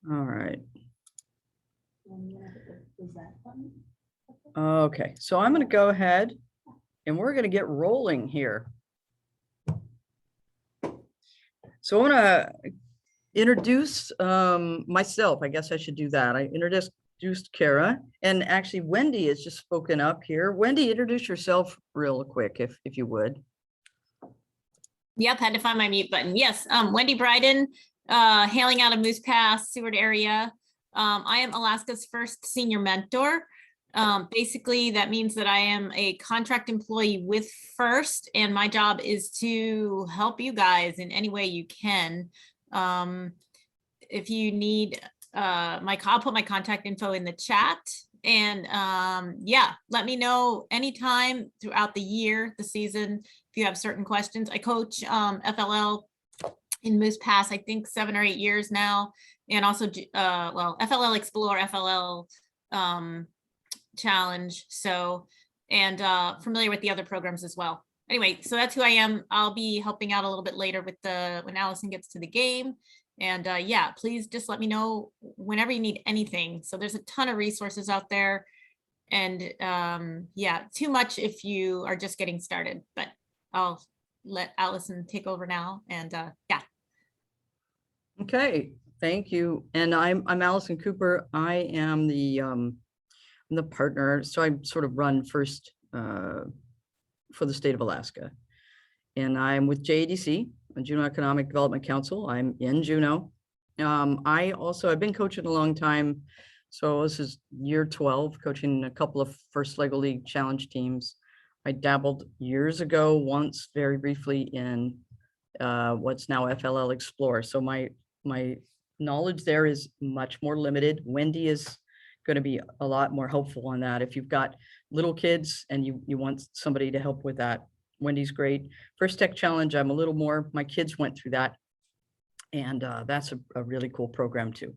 All right. Okay, so I'm going to go ahead and we're going to get rolling here. So I want to introduce myself. I guess I should do that. I introduced Kara, and actually Wendy has just spoken up here. Wendy, introduce yourself real quick, if you would. Yep, had to find my mute button. Yes, Wendy Bryden, hailing out of Moose Pass, Seward area. I am Alaska's first senior mentor. Basically, that means that I am a contract employee with First, and my job is to help you guys in any way you can. If you need I'll put my contact info in the chat, and yeah, let me know anytime throughout the year, the season, if you have certain questions. I coach FLL in Moose Pass, I think 7 or 8 years now, and also well, FLL Explore, FLL Challenge, so, and familiar with the other programs as well. Anyway, so that's who I am. I'll be helping out a little bit later with when Allison gets to the game. And yeah, please just let me know whenever you need anything. So there's a ton of resources out there, and yeah, too much if you are just getting started, but I'll let Allison take over now. And yeah. Okay, thank you. And I'm Allison Cooper. I am the partner. So I sort of run First for the state of Alaska. And I'm with JADC, Juneau Economic Development Council. I'm in Juneau. I've been coaching a long time. So this is year 12, coaching a couple of First Lego League Challenge teams. I dabbled years ago, once very briefly, in what's now FLL Explore. So my knowledge there is much more limited. Wendy is going to be a lot more helpful on that. If you've got little kids and you want somebody to help with that, Wendy's great. First Tech Challenge, I'm a little more, my kids went through that, and that's a really cool program too.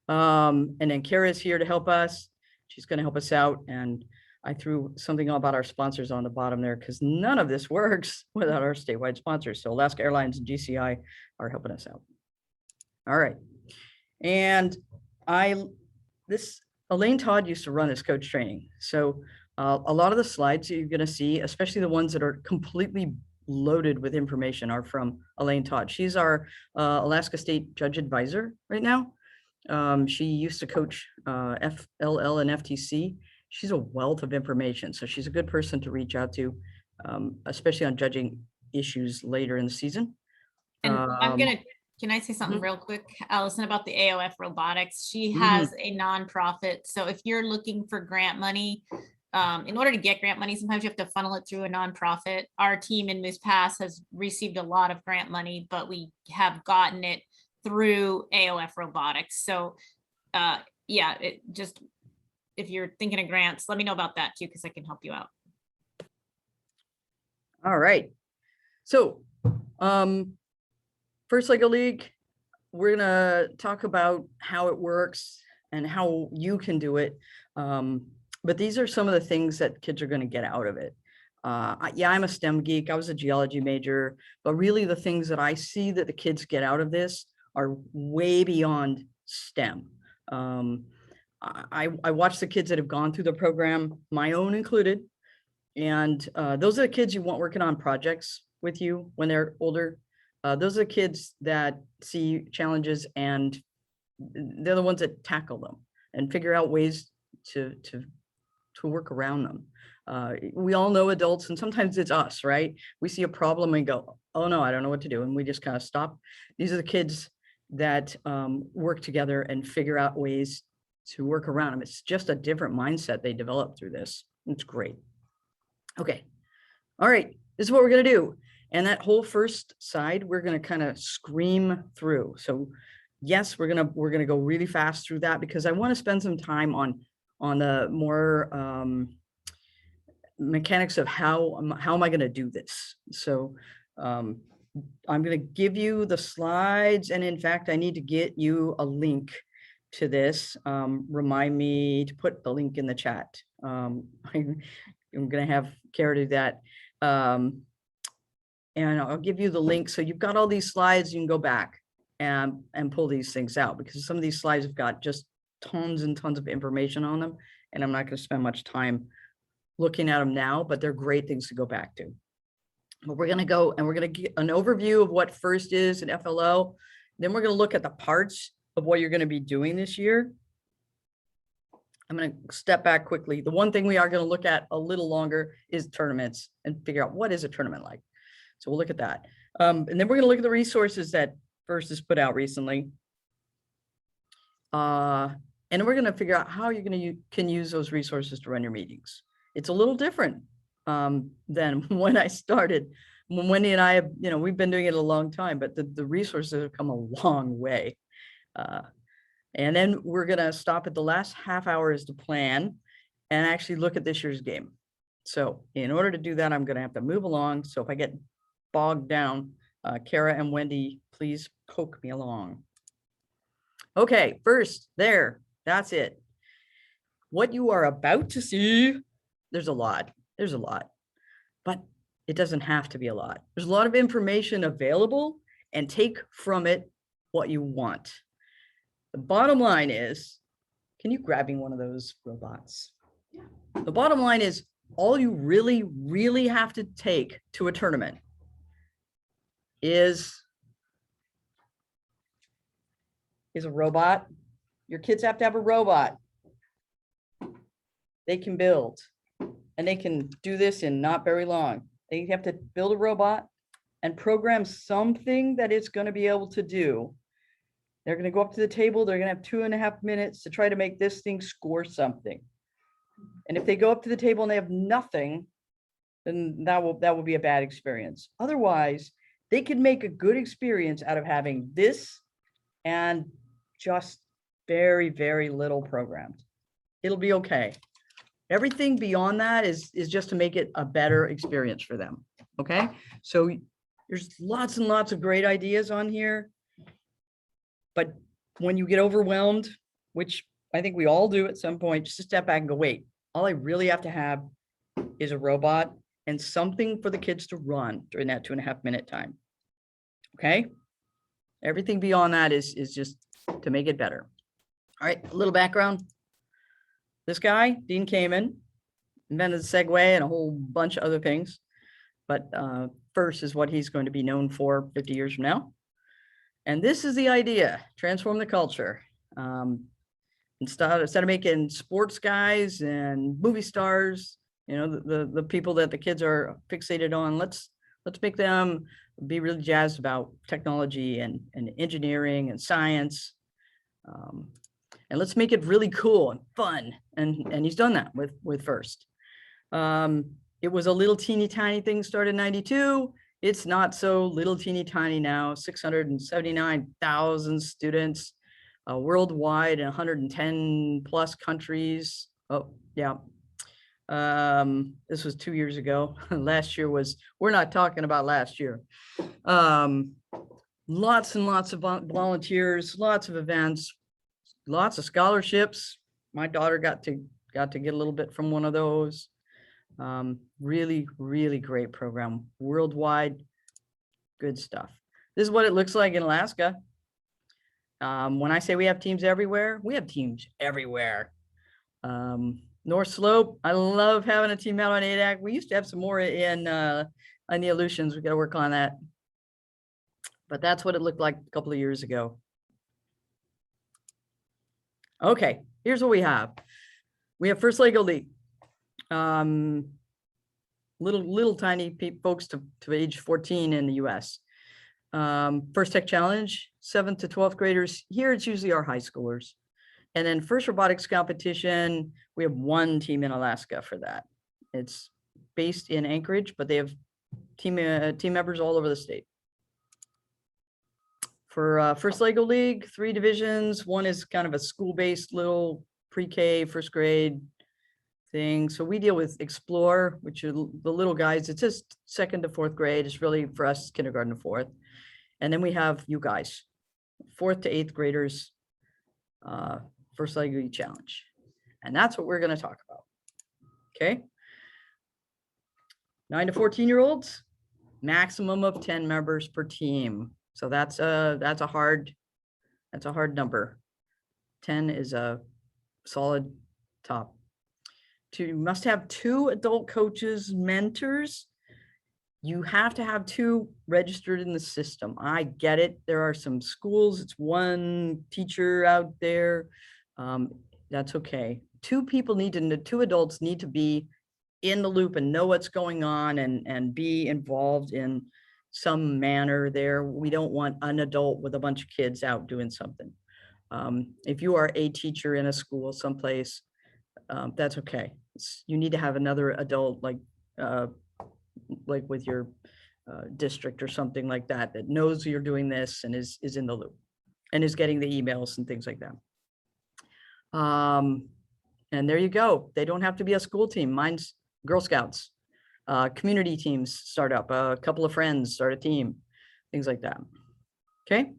And then Kara's here to help us. She's going to help us out. And I threw something about our sponsors on the bottom there, because none of this works without our statewide sponsors. So Alaska Airlines and GCI are helping us out. All right. And Elaine Todd used to run this coach training. So a lot of the slides that you're going to see, especially the ones that are completely loaded with information, are from Elaine Todd. She's our Alaska State Judge Advisor right now. She used to coach FLL and FTC. She's a wealth of information. So she's a good person to reach out to, especially on judging issues later in the season. And can I say something real quick, Allison, about the AOF robotics? She has a nonprofit. So if you're looking for grant money, in order to get grant money, sometimes you have to funnel it through a nonprofit. Our team in Moose Pass has received a lot of grant money, but we have gotten it through AOF robotics. So yeah, if you're thinking of grants, let me know about that too, because I can help you out. All right. So First Lego League, we're going to talk about how it works and how you can do it. But these are some of the things that kids are going to get out of it. Yeah, I'm a STEM geek. I was a geology major, but really the things that I see that the kids get out of this are way beyond STEM. I watch the kids that have gone through the program, my own included, and those are the kids you want working on projects with you when they're older. Those are the kids that see challenges and they're the ones that tackle them and figure out ways to work around them. We all know adults, and sometimes it's us, right? We see a problem and go, oh no, I don't know what to do. And we just kind of stop. These are the kids that work together and figure out ways to work around them. It's just a different mindset they develop through this. It's great. Okay. All right. This is what we're going to do. And that whole first side, we're going to kind of scream through. So yes, we're going to go really fast through that, because I want to spend some time on the more mechanics of how am I going to do this. So I'm going to give you the slides, and in fact, I need to get you a link to this. Remind me to put the link in the chat. I'm going to have Kara do that. And I'll give you the link. So you've got all these slides, you can go back and pull these things out, because some of these slides have got just tons and tons of information on them. And I'm not going to spend much time looking at them now, but they're great things to go back to. But we're going to go and we're going to get an overview of what FIRST is in FLL. Then we're going to look at the parts of what you're going to be doing this year. I'm going to step back quickly. The one thing we are going to look at a little longer is tournaments and figure out what is a tournament like. So we'll look at that. And then we're going to look at the resources that FIRST has put out recently. And we're going to figure out how you can use those resources to run your meetings. It's a little different than when I started. When Wendy and I have, we've been doing it a long time, but the resources have come a long way. And then we're going to stop at the last half hour is to plan and actually look at this year's game. So in order to do that, I'm going to have to move along. So if I get bogged down, Kara and Wendy, please poke me along. Okay, FIRST, that's it. What you are about to see, there's a lot, but it doesn't have to be a lot. There's a lot of information available, and take from it what you want. The bottom line is, can you grab me one of those robots? Yeah. The bottom line is, all you really, really have to take to a tournament is a robot. Your kids have to have a robot they can build, and they can do this in not very long. They have to build a robot and program something that it's going to be able to do. They're going to go up to the table. They're going to have 2.5 minutes to try to make this thing score something. And if they go up to the table and they have nothing, then that will be a bad experience. Otherwise, they can make a good experience out of having this and just very, very little programmed. It'll be okay. Everything beyond that is just to make it a better experience for them. Okay. So there's lots and lots of great ideas on here. But when you get overwhelmed, which I think we all do at some point, just step back and go, wait, all I really have to have is a robot and something for the kids to run during that 2.5 minute time. Okay. Everything beyond that is just to make it better. All right. A little background. This guy, Dean Kamen, invented the Segway and a whole bunch of other things. But FIRST is what he's going to be known for 50 years from now. And this is the idea: transform the culture. Instead of making sports guys and movie stars, the people that the kids are fixated on, let's make them be really jazzed about technology and engineering and science. And let's make it really cool and fun. And he's done that with FIRST. It was a little teeny tiny thing, started in '92. It's not so little teeny tiny now. 679,000 students worldwide in 110 plus countries. Oh, yeah. This was 2 years ago. Last year we're not talking about last year. Lots and lots of volunteers, lots of events, lots of scholarships. My daughter got to get a little bit from one of those. Really, really great program. Worldwide, good stuff. This is what it looks like in Alaska. When I say we have teams everywhere, we have teams everywhere. North Slope, I love having a team out on ADAC. We used to have some more in the Aleutians. We got to work on that. But that's what it looked like a couple of years ago. Okay, here's what we have. We have FIRST LEGO League. Little tiny folks to age 14 in the US. FIRST Tech Challenge, 7th to 12th graders. Here it's usually our high schoolers. And then FIRST Robotics Competition, we have one team in Alaska for that. It's based in Anchorage, but they have team members all over the state. For FIRST LEGO League, 3 divisions. One is kind of a school-based little pre-K, first grade thing. So we deal with Explore, which are the little guys. It's just 2nd to 4th grade. It's really for us kindergarten to 4th. And then we have you guys, 4th to 8th graders, FIRST LEGO League Challenge. And that's what we're going to talk about. Okay. 9 to 14-year-olds, maximum of 10 members per team. So that's a hard number. 10 is a solid top. You must have 2 adult coaches, mentors. You have to have 2 registered in the system. I get it. There are some schools, it's 1 teacher out there. That's okay. 2 adults need to be in the loop and know what's going on and be involved in some manner there. We don't want an adult with a bunch of kids out doing something. If you are a teacher in a school someplace, that's okay. You need to have another adult like with your district or something like that, that knows you're doing this and is in the loop and is getting the emails and things like that. And there you go. They don't have to be a school team. Mine's Girl Scouts, community teams start up, a couple of friends start a team, things like that. Okay.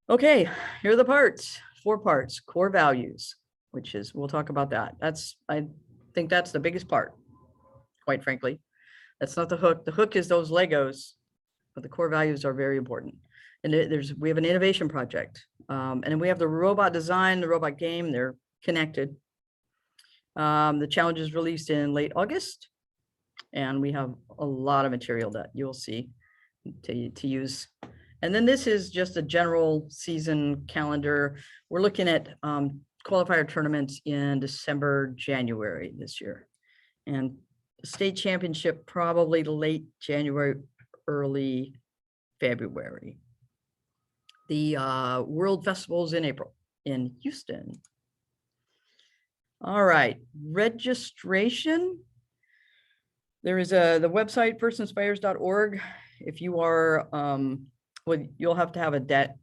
Okay, here are the parts, 4 parts, core values, which is, we'll talk about that. I think that's the biggest part, quite frankly. That's not the hook. The hook is those Legos, but the core values are very important. And we have an innovation project. And then we have the robot design, the robot game, they're connected. The challenge is released in late August, and we have a lot of material that you'll see to use. And then this is just a general season calendar. We're looking at qualifier tournaments in December, January this year. And state championship probably late January, early February. The World Festivals in April in Houston. All right, registration. There is the website firstinspires.org. If you are, well, you'll have to have a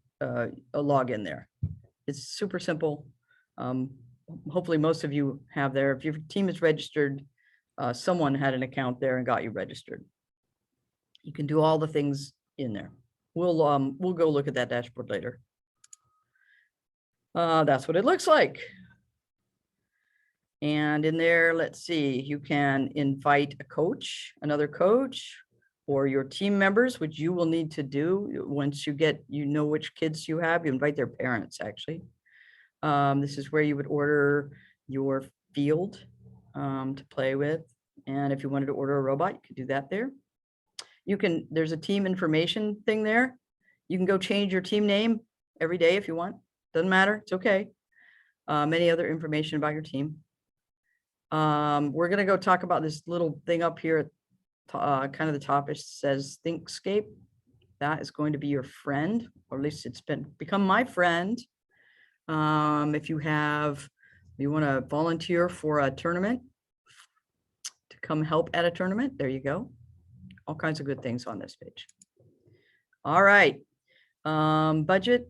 login there. It's super simple. Hopefully most of you have there. If your team is registered, someone had an account there and got you registered. You can do all the things in there. We'll go look at that dashboard later. That's what it looks like. And in there, let's see, you can invite a coach, another coach, or your team members, which you will need to do once you know which kids you have. You invite their parents, actually. This is where you would order your field to play with. And if you wanted to order a robot, you could do that there. There's a team information thing there. You can go change your team name every day if you want. Doesn't matter, it's okay. Any other information about your team. We're gonna go talk about this little thing up here at kind of the top. It says Thinkscape. That is going to be your friend, or at least it's become my friend. If you want to volunteer for a tournament, to come help at a tournament, there you go. All kinds of good things on this page. All right, budget.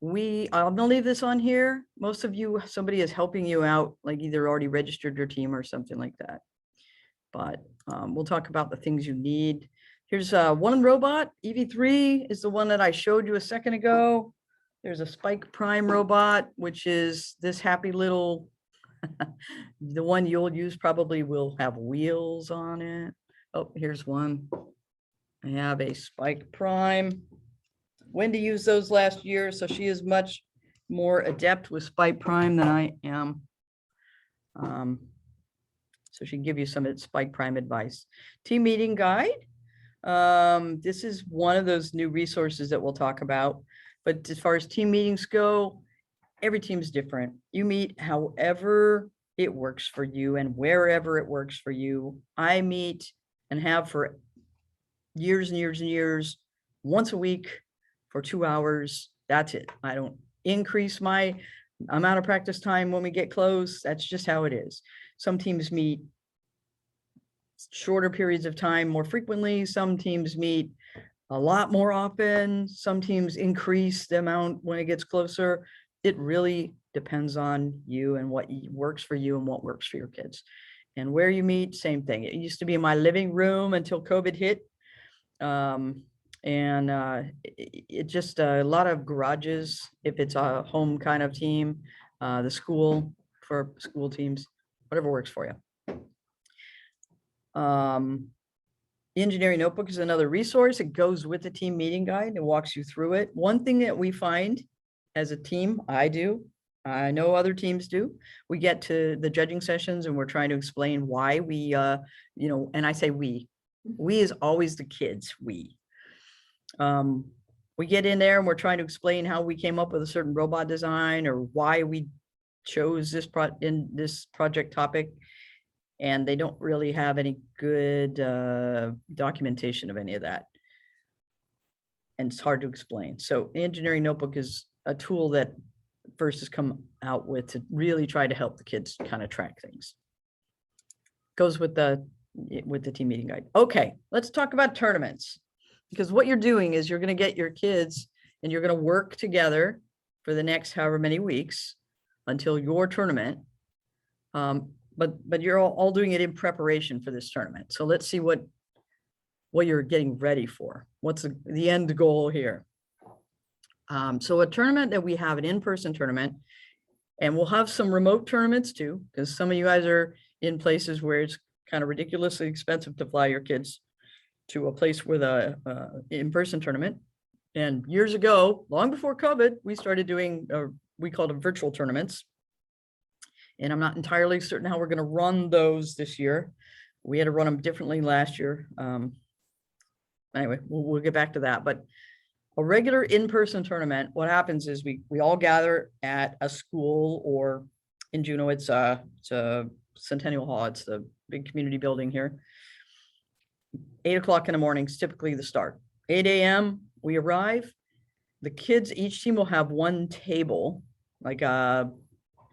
I'm gonna leave this on here. Most of you, somebody is helping you out, like either already registered your team or something like that. But we'll talk about the things you need. Here's one robot. EV3 is the one that I showed you a second ago. There's a Spike Prime robot, which is this happy little, the one you'll use probably will have wheels on it. Oh, here's one. I have a Spike Prime. Wendy used those last year, so she is much more adept with Spike Prime than I am. So she can give you some Spike Prime advice. Team meeting guide. This is one of those new resources that we'll talk about. But as far as team meetings go, every team is different. You meet however it works for you and wherever it works for you. I meet and have for years and years and years, once a week for 2 hours. That's it. I don't increase my amount of practice time when we get close. That's just how it is. Some teams meet shorter periods of time more frequently. Some teams meet a lot more often. Some teams increase the amount when it gets closer. It really depends on you and what works for you and what works for your kids. And where you meet, same thing. It used to be in my living room until COVID hit. It just a lot of garages if it's a home kind of team, the school for school teams, whatever works for you. The engineering notebook is another resource. It goes with the team meeting guide. It walks you through it. One thing that we find as a team, I do, I know other teams do, we get to the judging sessions and we're trying to explain why we, and I say we is always the kids, we. We get in there and we're trying to explain how we came up with a certain robot design or why we chose this project topic. And they don't really have any good documentation of any of that. And it's hard to explain. So engineering notebook is a tool that FIRST has come out with to really try to help the kids kind of track things. Goes with the team meeting guide. Okay, let's talk about tournaments. Because what you're doing is you're going to get your kids and you're going to work together for the next however many weeks until your tournament. But you're all doing it in preparation for this tournament. So let's see what you're getting ready for. What's the end goal here? So a tournament that we have, an in-person tournament, and we'll have some remote tournaments too, because some of you guys are in places where it's kind of ridiculously expensive to fly your kids to a place with a in-person tournament. And years ago, long before COVID, we started doing, we called them virtual tournaments. And I'm not entirely certain how we're going to run those this year. We had to run them differently last year. Anyway, we'll get back to that. But a regular in-person tournament, what happens is we all gather at a school, or in Juneau, it's a Centennial Hall. It's the big community building here. 8 o'clock in the morning is typically the start. 8 a.m. we arrive. The kids, each team will have one table, like a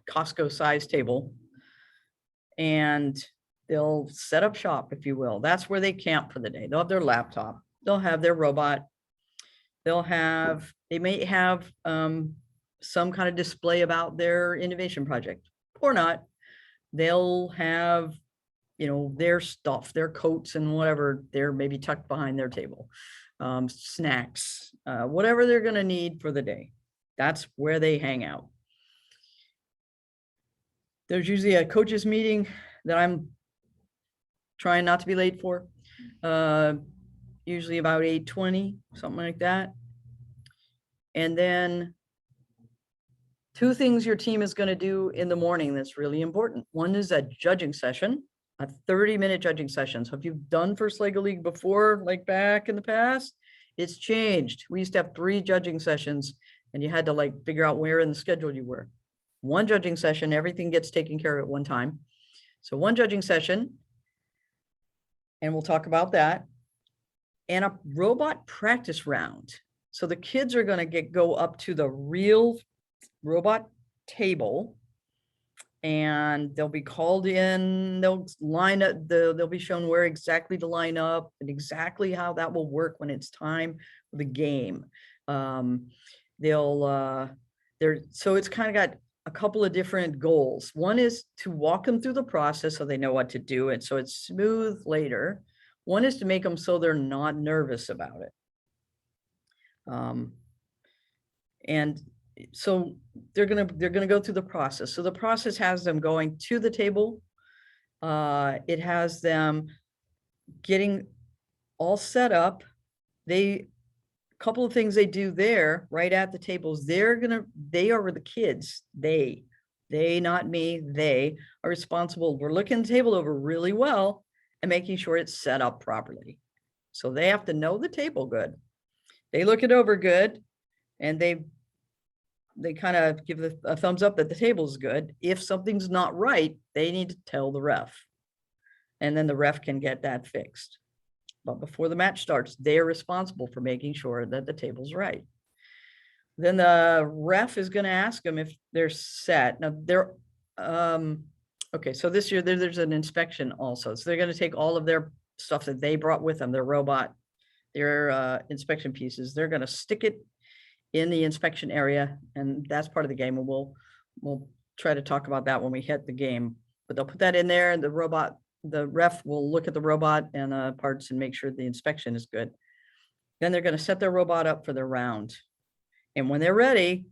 Costco size table, and they'll set up shop, if you will. That's where they camp for the day. They'll have their laptop, they'll have their robot, they may have some kind of display about their innovation project or not. They'll have, their stuff, their coats and whatever, they're maybe tucked behind their table, snacks, whatever they're going to need for the day. That's where they hang out. There's usually a coaches meeting that I'm trying not to be late for, usually about 8:20, something like that. And then 2 things your team is going to do in the morning that's really important. One is a judging session, a 30-minute judging session. So if you've done First Lego League before, like back in the past, it's changed. We used to have 3 judging sessions and you had to figure out where in the schedule you were. 1 judging session, everything gets taken care of at one time. So 1 judging session, and we'll talk about that, and a robot practice round. So the kids are going to go up to the real robot table, and they'll be called in, they'll line up, they'll be shown where exactly to line up and exactly how that will work when it's time for the game. So it's kind of got a couple of different goals. One is to walk them through the process so they know what to do, and so it's smooth later. One is to make them so they're not nervous about it. And so they're gonna go through the process. So the process has them going to the table. It has them getting all set up. Couple of things they do there right at the tables. They are the kids. They, not me, they are responsible for looking the table over really well and making sure it's set up properly. So they have to know the table good. They look it over good, and they kind of give a thumbs up that the table's good. If something's not right, they need to tell the ref, and then the ref can get that fixed. But before the match starts, they are responsible for making sure that the table's right. Then the ref is going to ask them if they're set. Now okay, so this year there's an inspection also. So they're going to take all of their stuff that they brought with them, their robot, their inspection pieces. They're going to stick it in the inspection area, and that's part of the game. And we'll try to talk about that when we hit the game. But they'll put that in there, and the ref will look at the robot and parts and make sure the inspection is good. Then they're going to set their robot up for their round. And when they're ready,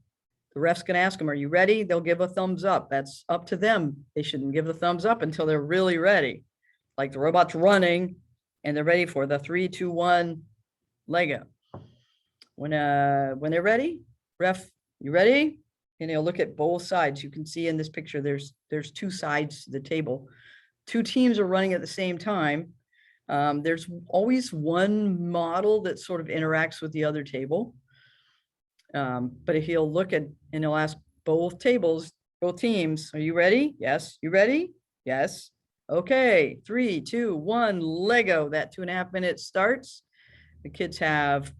the ref's going to ask them, are you ready? They'll give a thumbs up. That's up to them. They shouldn't give the thumbs up until they're really ready. Like the robot's running and they're ready for the 3, 2, 1, Lego. When they're ready, ref, you ready? And they'll look at both sides. You can see in this picture, there's two sides to the table. Two teams are running at the same time. There's always one model that sort of interacts with the other table. But if he'll look at, and he'll ask both tables, both teams, are you ready? Yes. You ready? Yes. Okay. 3, 2, 1, Lego. That 2.5 minutes starts. The kids have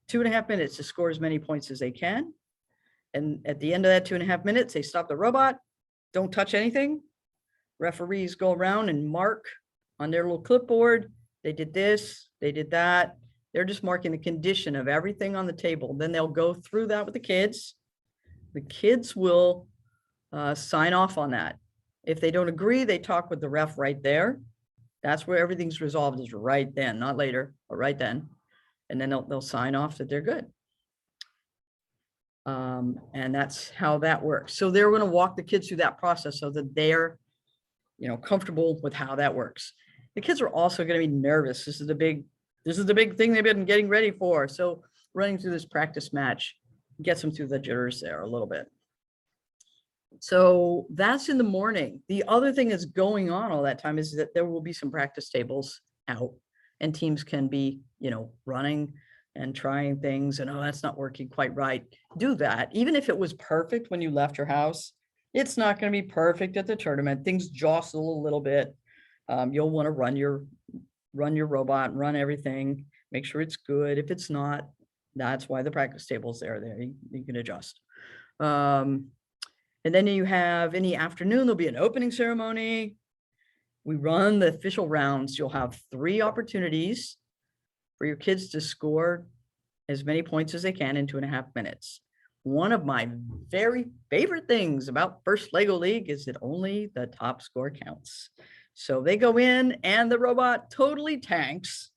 2.5 minutes to score as many points as they can. And at the end of that 2.5 minutes, they stop the robot. Don't touch anything. Referees go around and mark on their little clipboard. They did this, they did that. They're just marking the condition of everything on the table. Then they'll go through that with the kids. The kids will sign off on that. If they don't agree, they talk with the ref right there. That's where everything's resolved, is right then, not later, but right then. And then they'll sign off that they're good. And that's how that works. So they're going to walk the kids through that process so that they're, comfortable with how that works. The kids are also going to be nervous. This is the big thing they've been getting ready for. So running through this practice match gets them through the jitters there a little bit. So that's in the morning. The other thing that's going on all that time is that there will be some practice tables out, and teams can be, running and trying things, and, oh, that's not working quite right. Do that. Even if it was perfect when you left your house, it's not going to be perfect at the tournament. Things jostle a little bit. You'll want to run your robot, run everything, make sure it's good. If it's not, that's why the practice table's there. You can adjust. And then you have, in the afternoon, there'll be an opening ceremony. We run the official rounds. You'll have 3 opportunities for your kids to score as many points as they can in 2.5 minutes. One of my very favorite things about First Lego League is that only the top score counts. So they go in and the robot totally tanks,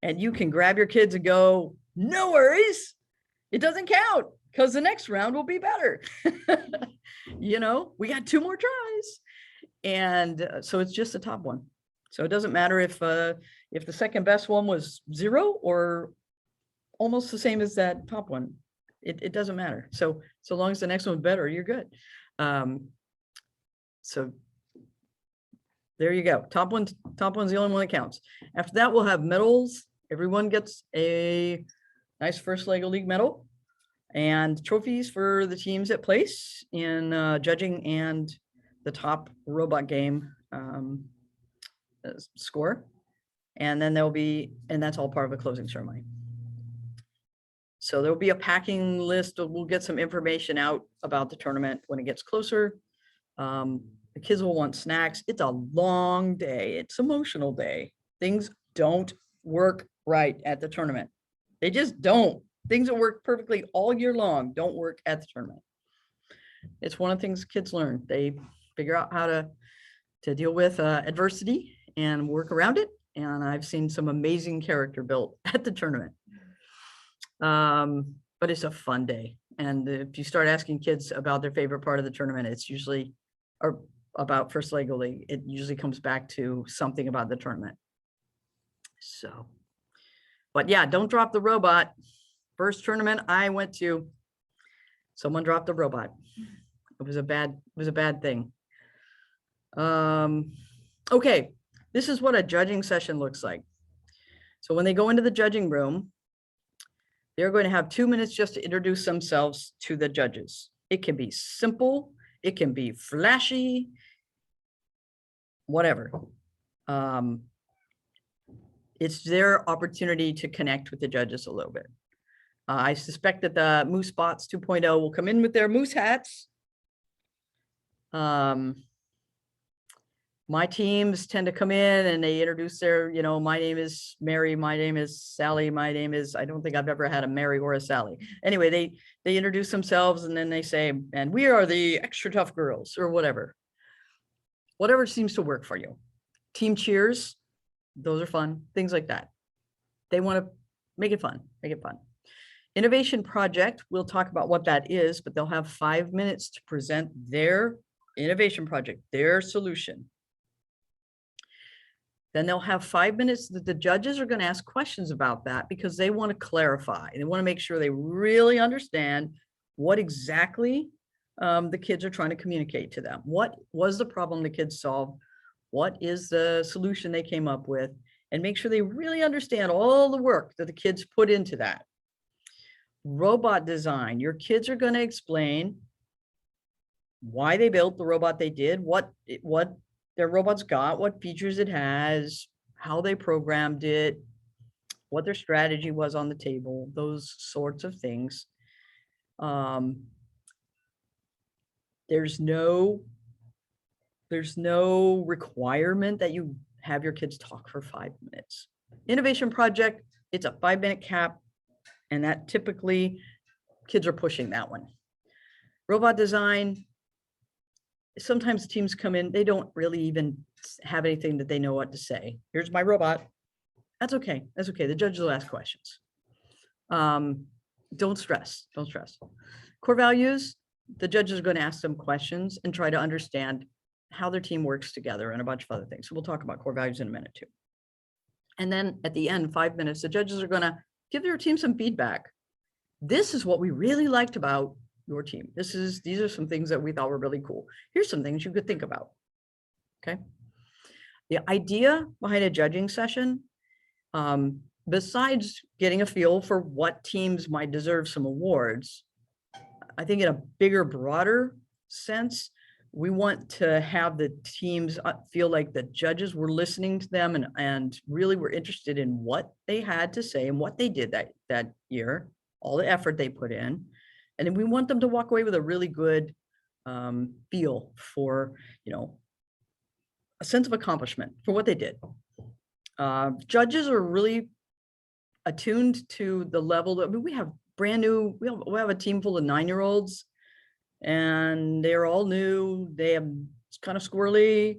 and you can grab your kids and go, no worries, it doesn't count because the next round will be better. We got 2 more tries. And so it's just the top one. So it doesn't matter if the second best one was 0 or almost the same as that top one. It doesn't matter. So long as the next one's better, you're good. So there you go. Top one's the only one that counts. After that, we'll have medals. Everyone gets a nice First Lego League medal and trophies for the teams that place in judging and the top robot game score. And then and that's all part of a closing ceremony. So there'll be a packing list. We'll get some information out about the tournament when it gets closer. The kids will want snacks. It's a long day. It's an emotional day. Things don't work right at the tournament. They just don't. Things that work perfectly all year long don't work at the tournament. It's one of the things kids learn. They figure out how to deal with adversity and work around it. And I've seen some amazing character built at the tournament. But it's a fun day. And if you start asking kids about their favorite part of the tournament, it's usually, or about First Lego League, it usually comes back to something about the tournament. So, but yeah, don't drop the robot. First tournament I went to, someone dropped the robot. It was a bad thing. Okay, this is what a judging session looks like. So when they go into the judging room, they're going to have 2 minutes just to introduce themselves to the judges. It can be simple, it can be flashy, whatever. It's their opportunity to connect with the judges a little bit. I suspect that the Moose Bots 2.0 will come in with their moose hats. My teams tend to come in and they introduce their, my name is Mary, my name is Sally, my name is, I don't think I've ever had a Mary or a Sally. Anyway, they introduce themselves and then they say, and we are the extra tough girls or whatever. Whatever seems to work for you. Team cheers, those are fun, things like that. They want to make it fun, Innovation project, we'll talk about what that is, but they'll have 5 minutes to present their innovation project, their solution. Then they'll have 5 minutes that the judges are going to ask questions about that because they want to clarify. They want to make sure they really understand what exactly the kids are trying to communicate to them. What was the problem the kids solved? What is the solution they came up with? And make sure they really understand all the work that the kids put into that. Robot design, your kids are going to explain why they built the robot they did, what their robot's got, what features it has, how they programmed it, what their strategy was on the table, those sorts of things. There's no requirement that you have your kids talk for 5 minutes. Innovation project, it's a 5-minute cap, and that typically kids are pushing that one. Robot design, sometimes teams come in, they don't really even have anything that they know what to say. Here's my robot. That's okay. That's okay. The judges will ask questions. Don't stress. Don't stress. Core values, the judges are going to ask them questions and try to understand how their team works together and a bunch of other things. So we'll talk about core values in a minute too. And then at the end, 5 minutes, the judges are going to give their team some feedback. This is what we really liked about your team. These are some things that we thought were really cool. Here's some things you could think about. Okay. The idea behind a judging session, besides getting a feel for what teams might deserve some awards, I think in a bigger, broader sense, we want to have the teams feel like the judges were listening to them and really were interested in what they had to say and what they did that year, all the effort they put in. And then we want them to walk away with a really good feel for, a sense of accomplishment for what they did. Judges are really attuned to the level that, we have brand new, we have a team full of 9-year-olds and they're all new. It's kind of squirrely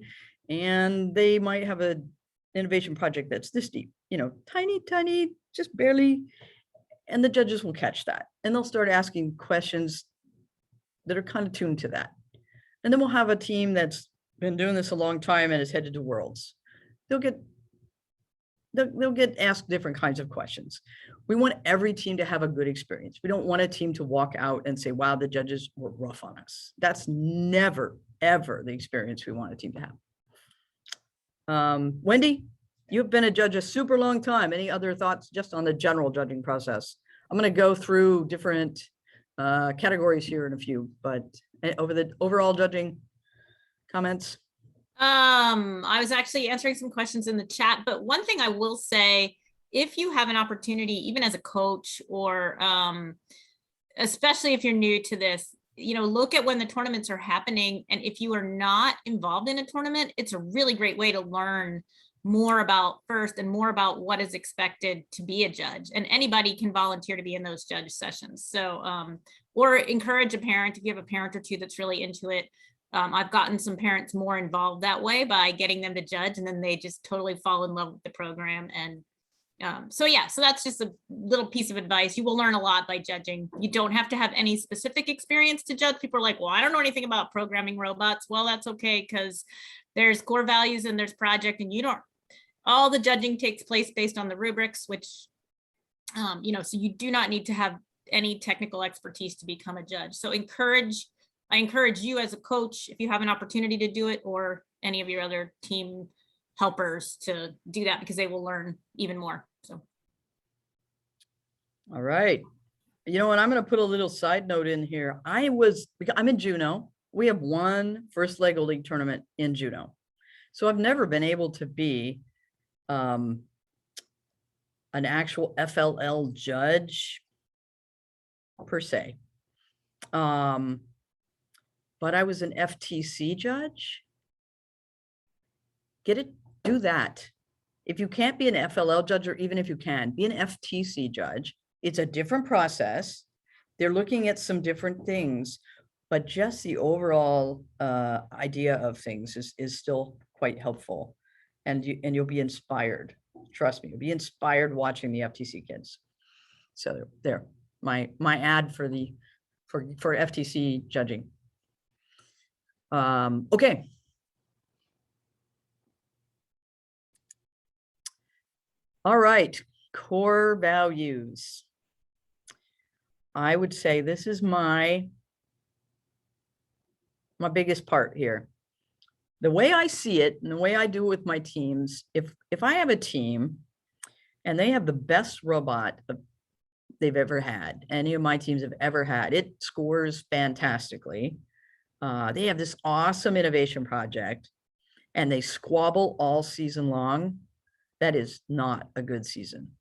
and they might have an innovation project that's this deep, tiny, just barely. And the judges will catch that and they'll start asking questions that are kind of tuned to that. And then we'll have a team that's been doing this a long time and is headed to Worlds. They'll get asked different kinds of questions. We want every team to have a good experience. We don't want a team to walk out and say, wow, the judges were rough on us. That's never, ever the experience we want a team to have. Wendy, you've been a judge a super long time. Any other thoughts just on the general judging process? I'm going to go through different categories here in a few, but over the overall judging comments. I was actually answering some questions in the chat, but one thing I will say, if you have an opportunity, even as a coach or especially if you're new to this, look at when the tournaments are happening. And if you are not involved in a tournament, it's a really great way to learn more about what is expected to be a judge, and anybody can volunteer to be in those judge sessions. So, or encourage a parent, if you have a parent or two that's really into it. I've gotten some parents more involved that way by getting them to judge, and then they just totally fall in love with the program. And so that's just a little piece of advice. You will learn a lot by judging. You don't have to have any specific experience to judge. People are like, well, I don't know anything about programming robots. Well, that's okay, because there's core values and there's project, and all the judging takes place based on the rubrics, which, so you do not need to have any technical expertise to become a judge. So I encourage you as a coach, if you have an opportunity to do it, or any of your other team helpers, to do that, because they will learn even more. So. All right. And I'm going to put a little side note in here. I'm in Juneau. We have one first Lego League tournament in Juneau. So I've never been able to be an actual FLL judge per se. But I was an FTC judge. Do that. If you can't be an FLL judge, or even if you can, be an FTC judge. It's a different process. They're looking at some different things, but just the overall idea of things is still quite helpful. And you'll be inspired. Trust me, you'll be inspired watching the FTC kids. So there, my ad for FTC judging. Okay. All right, core values. I would say this is my biggest part here. The way I see it and the way I do it with my teams, if I have a team and they have the best robot they've ever had, any of my teams have ever had, it scores fantastically. They have this awesome innovation project and they squabble all season long. That is not a good season.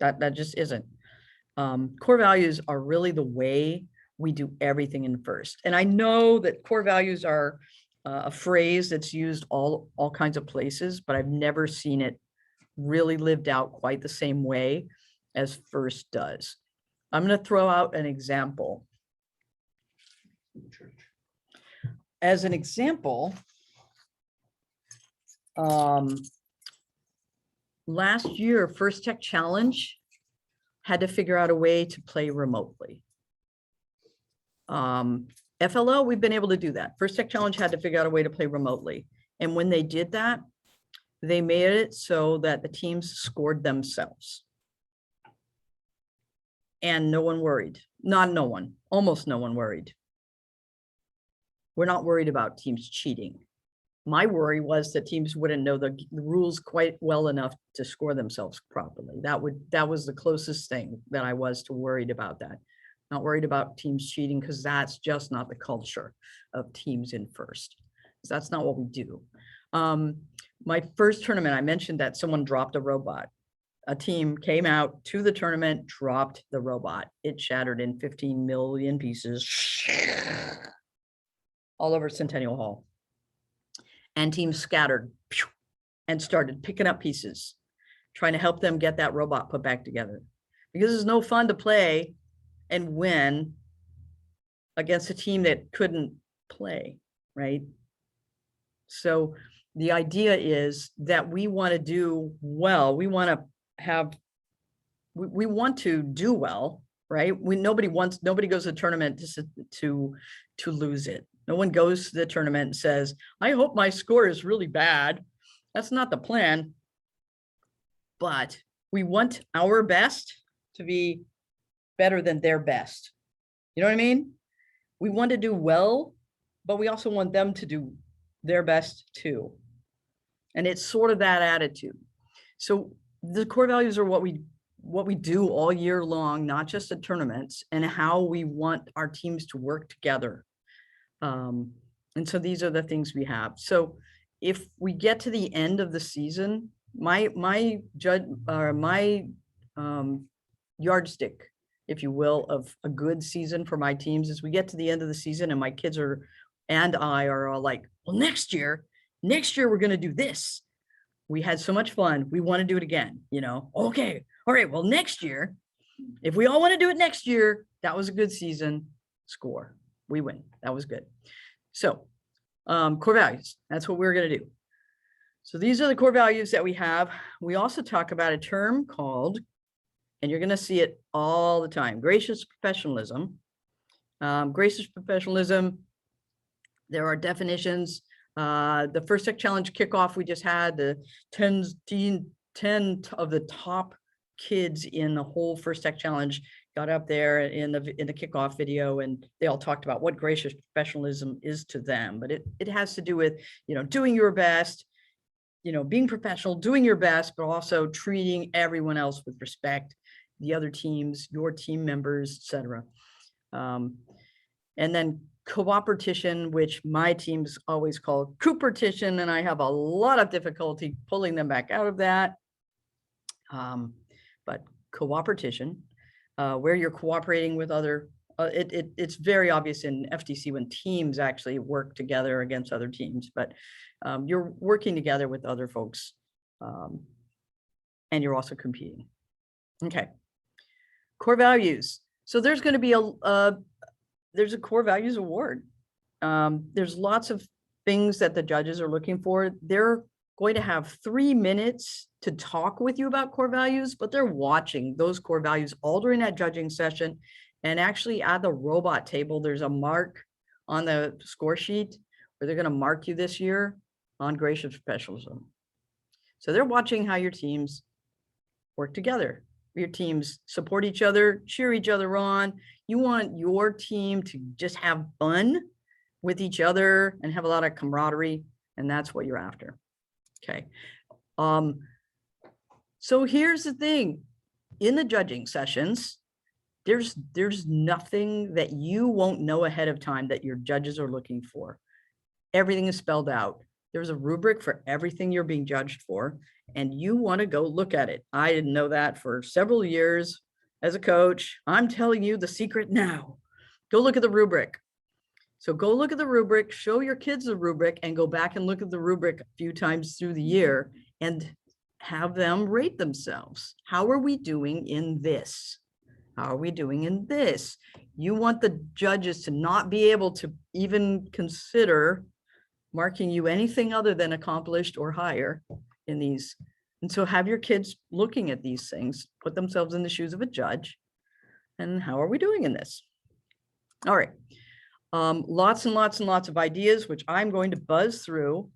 That just isn't. Core values are really the way we do everything in first. And I know that core values are a phrase that's used all kinds of places, but I've never seen it really lived out quite the same way as first does. I'm going to throw out an example. As an example, last year, First Tech Challenge had to figure out a way to play remotely. FLL, we've been able to do that. First Tech Challenge had to figure out a way to play remotely. And when they did that, they made it so that the teams scored themselves. And no one worried. Not no one, almost no one worried. We're not worried about teams cheating. My worry was that teams wouldn't know the rules quite well enough to score themselves properly. That was the closest thing that I was to worried about that. Not worried about teams cheating because that's just not the culture of teams in first. That's not what we do. My first tournament, I mentioned that someone dropped a robot. A team came out to the tournament, dropped the robot. It shattered in 15 million pieces all over Centennial Hall. And teams scattered and started picking up pieces, trying to help them get that robot put back together. Because it's no fun to play and win against a team that couldn't play, right? So the idea is that we want to do well. We want to do well, right? Nobody goes to the tournament to lose it. No one goes to the tournament and says, I hope my score is really bad. That's not the plan. But we want our best to be better than their best. You know what I mean? We want to do well, but we also want them to do their best too. And it's sort of that attitude. So the core values are what we do all year long, not just at tournaments, and how we want our teams to work together. And so these are the things we have. So if we get to the end of the season, my yardstick, if you will, of a good season for my teams is we get to the end of the season and my kids and I are all like, well, next year we're going to do this. We had so much fun. We want to do it again, Okay. All right. Well, next year, if we all want to do it next year, that was a good season. Score. We win. That was good. So core values, that's what we're going to do. So these are the core values that we have. We also talk about a term called, and you're going to see it all the time, gracious professionalism. Gracious professionalism, there are definitions. The First Tech Challenge kickoff we just had, the 10 of the top kids in the whole First Tech Challenge got up there in the kickoff video, and they all talked about what gracious professionalism is to them. But it has to do with, doing your best, being professional, doing your best, but also treating everyone else with respect, the other teams, your team members, etc. And then cooperation, which my teams always call Coopertition, and I have a lot of difficulty pulling them back out of that. But cooperation, where you're cooperating with other, it's very obvious in FTC when teams actually work together against other teams, but you're working together with other folks, and you're also competing. Okay. Core values. So there's going to be there's a core values award. There's lots of things that the judges are looking for. They're going to have 3 minutes to talk with you about core values, but they're watching those core values all during that judging session. And actually at the robot table, there's a mark on the score sheet where they're going to mark you this year on gracious professionalism. So they're watching how your teams work together. Your teams support each other, cheer each other on. You want your team to just have fun with each other and have a lot of camaraderie, and that's what you're after. Okay. So here's the thing. In the judging sessions, there's nothing that you won't know ahead of time that your judges are looking for. Everything is spelled out. There's a rubric for everything you're being judged for, and you want to go look at it. I didn't know that for several years as a coach. I'm telling you the secret now. Go look at the rubric. So go look at the rubric, show your kids the rubric, and go back and look at the rubric a few times through the year and have them rate themselves. How are we doing in this? How are we doing in this? You want the judges to not be able to even consider marking you anything other than accomplished or higher in these. And so have your kids looking at these things, put themselves in the shoes of a judge. And how are we doing in this? All right. Lots and lots and lots of ideas, which I'm going to buzz through.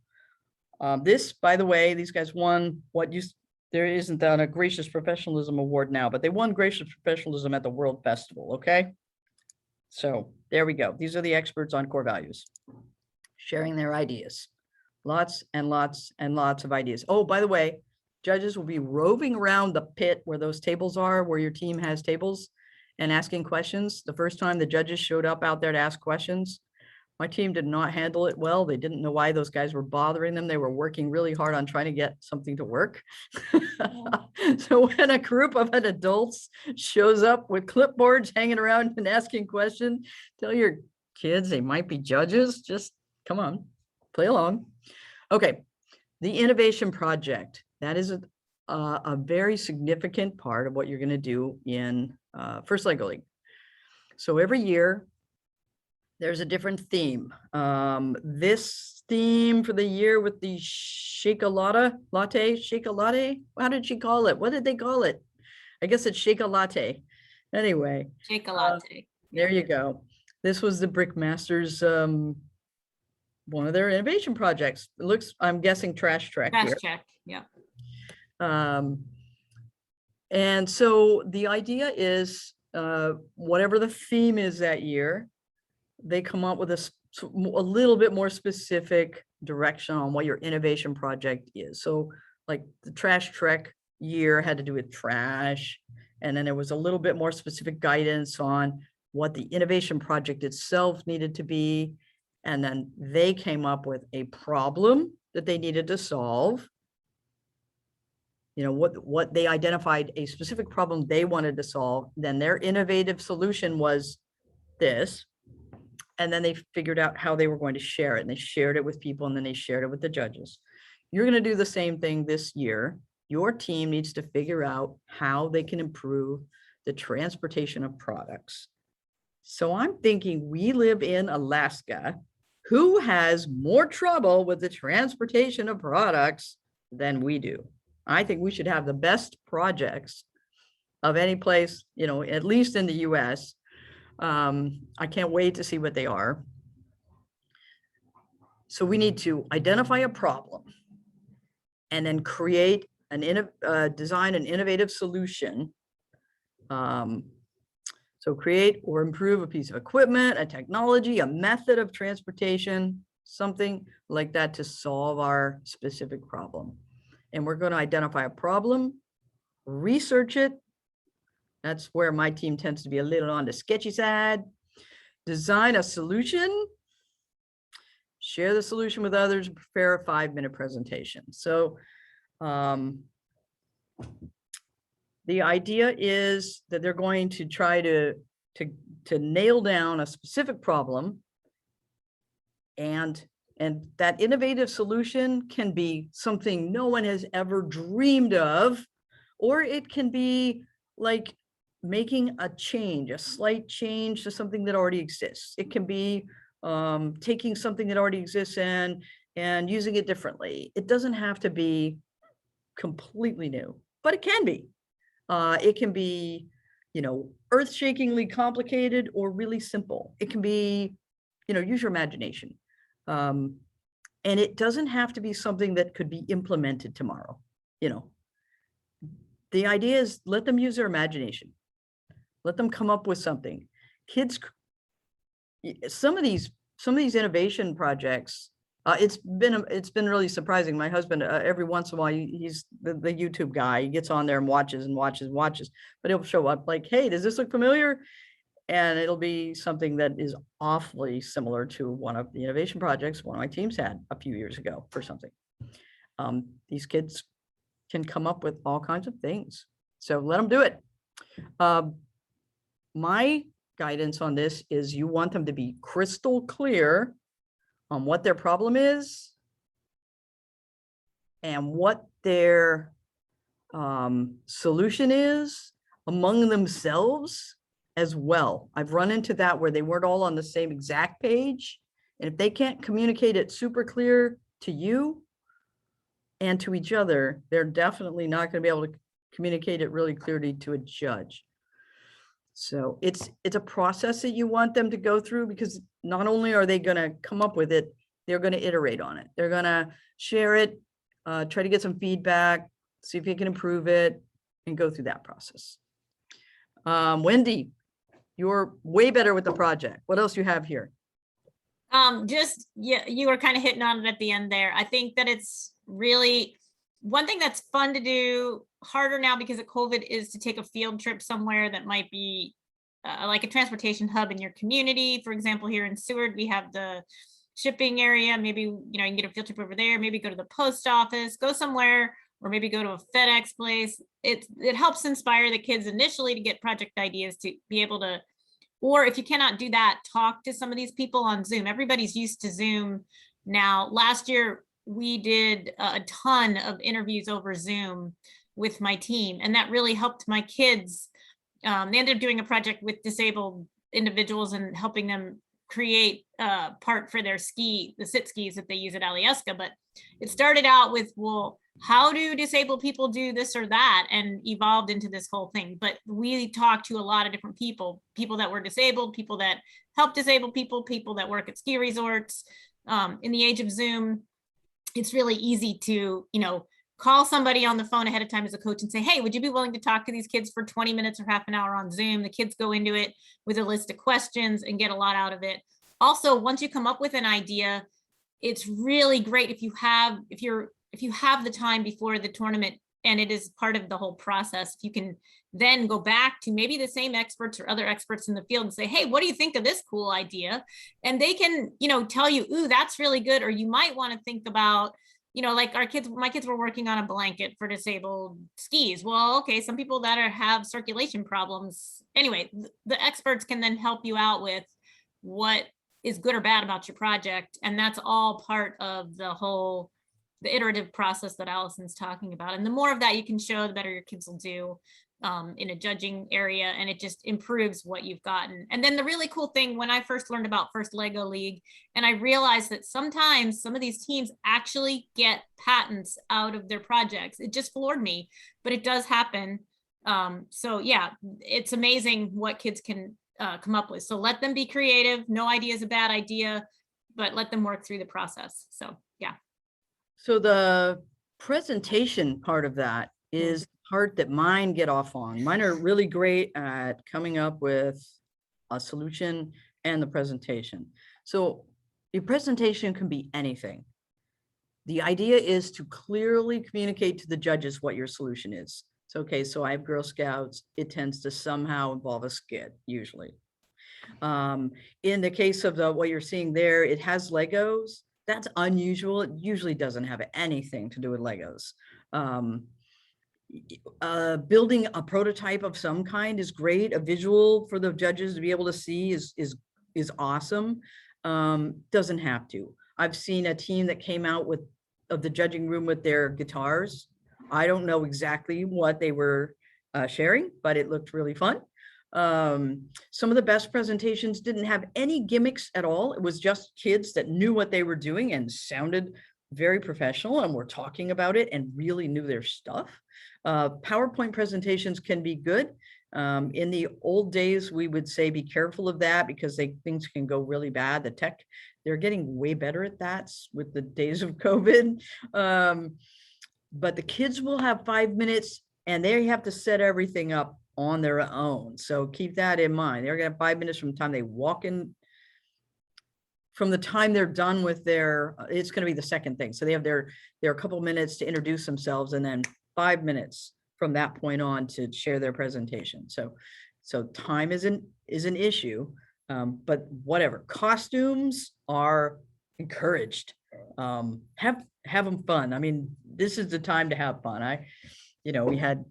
This, by the way, these guys won there isn't a Gracious Professionalism Award now, but they won Gracious Professionalism at the World Festival, okay? So there we go. These are the experts on core values, sharing their ideas. Lots and lots and lots of ideas. Oh, by the way, judges will be roving around the pit where those tables are, where your team has tables, and asking questions. The first time the judges showed up out there to ask questions, my team did not handle it well. They didn't know why those guys were bothering them. They were working really hard on trying to get something to work. So when a group of adults shows up with clipboards hanging around and asking questions, tell your kids they might be judges. Just come on, play along. Okay, the innovation project. That is a very significant part of what you're going to do in First Lego League. So every year, there's a different theme. This theme for the year with the shake a latte, how did she call it? What did they call it? I guess it's shake a latte. Anyway. Shake a latte. There you go. This was the Brickmasters, one of their innovation projects. It looks, I'm guessing Trash Trek here. Trash check, yeah. And so the idea is, whatever the theme is that year, they come up with a little bit more specific direction on what your innovation project is. So like the Trash Trek year had to do with trash. And then there was a little bit more specific guidance on what the innovation project itself needed to be. And then they came up with a problem that they needed to solve. You know, what they identified a specific problem they wanted to solve. Then their innovative solution was this. And then they figured out how they were going to share it. And they shared it with people, and then they shared it with the judges. You're going to do the same thing this year. Your team needs to figure out how they can improve the transportation of products. So I'm thinking we live in Alaska. Who has more trouble with the transportation of products than we do? I think we should have the best projects of any place, you know, at least in the US. I can't wait to see what they are. So we need to identify a problem and then create design an innovative solution. So create or improve a piece of equipment, a technology, a method of transportation, something like that to solve our specific problem. And we're going to identify a problem, research it. That's where my team tends to be a little on the sketchy side. Design a solution, share the solution with others, and prepare a 5-minute presentation. So the idea is that they're going to try to nail down a specific problem, and that innovative solution can be something no one has ever dreamed of, or it can be like making a change, a slight change to something that already exists. It can be taking something that already exists and using it differently. It doesn't have to be completely new, but it can be. It can be, you know, earth-shakingly complicated or really simple. It can be, you know, use your imagination. And it doesn't have to be something that could be implemented tomorrow. You know, the idea is let them use their imagination. Let them come up with something. Kids, some of these innovation projects, it's been really surprising. My husband, every once in a while, he's the YouTube guy. He gets on there and watches, but he'll show up like, hey, does this look familiar? And it'll be something that is awfully similar to one of the innovation projects one of my teams had a few years ago for something. These kids can come up with all kinds of things. So let them do it. My guidance on this is you want them to be crystal clear on what their problem is and what their solution is among themselves as well. I've run into that where they weren't all on the same exact page. And if they can't communicate it super clear to you and to each other, they're definitely not going to be able to communicate it really clearly to a judge. So it's a process that you want them to go through, because not only are they going to come up with it, they're going to iterate on it. They're going to share it, try to get some feedback, see if you can improve it, and go through that process. Wendy, you're way better with the project. What else you have here? Yeah, you were kind of hitting on it at the end there. I think that it's really one thing that's fun to do, harder now because of COVID, is to take a field trip somewhere that might be like a transportation hub in your community. For example, here in Seward, we have the shipping area. Maybe, you can get a field trip over there, maybe go to the post office, go somewhere, or maybe go to a FedEx place. It helps inspire the kids initially to get project ideas, to be able to, or if you cannot do that, talk to some of these people on Zoom. Everybody's used to Zoom now. Last year, we did a ton of interviews over Zoom with my team, and that really helped my kids. They ended up doing a project with disabled individuals and helping them create a part for their the sit skis that they use at Alyeska. But it started out with, well, how do disabled people do this or that, and evolved into this whole thing. But we talked to a lot of different people that were disabled, people that help disabled people, people that work at ski resorts. In the age of Zoom, it's really easy to, call somebody on the phone ahead of time as a coach and say, hey, would you be willing to talk to these kids for 20 minutes or half an hour on Zoom? The kids go into it with a list of questions and get a lot out of it. Also, once you come up with an idea, it's really great if you have the time before the tournament, and it is part of the whole process, you can then go back to maybe the same experts or other experts in the field and say, hey, what do you think of this cool idea? And they can, tell you, ooh, that's really good. Or you might want to think about, like my kids were working on a blanket for disabled skis. Well, okay, some people that have circulation problems. Anyway, the experts can then help you out with what is good or bad about your project. And that's all part of the iterative process that Allison's talking about. And the more of that you can show, the better your kids will do in a judging area, and it just improves what you've gotten. And then the really cool thing, when I first learned about First Lego League, and I realized that sometimes some of these teams actually get patents out of their projects. It just floored me, but it does happen. So yeah, it's amazing what kids can come up with. So let them be creative. No idea is a bad idea, but let them work through the process. So yeah. So the presentation part of that is the part that mine get off on. Mine are really great at coming up with a solution and the presentation. So your presentation can be anything. The idea is to clearly communicate to the judges what your solution is. It's okay, so I have Girl Scouts. It tends to somehow involve a skid, usually. In the case of what you're seeing there, it has Legos. That's unusual. It usually doesn't have anything to do with Legos. Building a prototype of some kind is great. A visual for the judges to be able to see is awesome. Doesn't have to. I've seen a team that came out of the judging room with their guitars. I don't know exactly what they were sharing, but it looked really fun. Some of the best presentations didn't have any gimmicks at all. It was just kids that knew what they were doing and sounded very professional and were talking about it and really knew their stuff. PowerPoint presentations can be good. In the old days, we would say be careful of that because things can go really bad. The tech, they're getting way better at that with the days of COVID. But the kids will have 5 minutes and they have to set everything up on their own. So keep that in mind. They're gonna have 5 minutes from the time they walk in, from the time they're done with their, it's going to be the second thing. So they have their couple minutes to introduce themselves, and then 5 minutes from that point on to share their presentation. So time is an issue, but whatever. Costumes are encouraged. Have them fun. I mean, this is the time to have fun. We had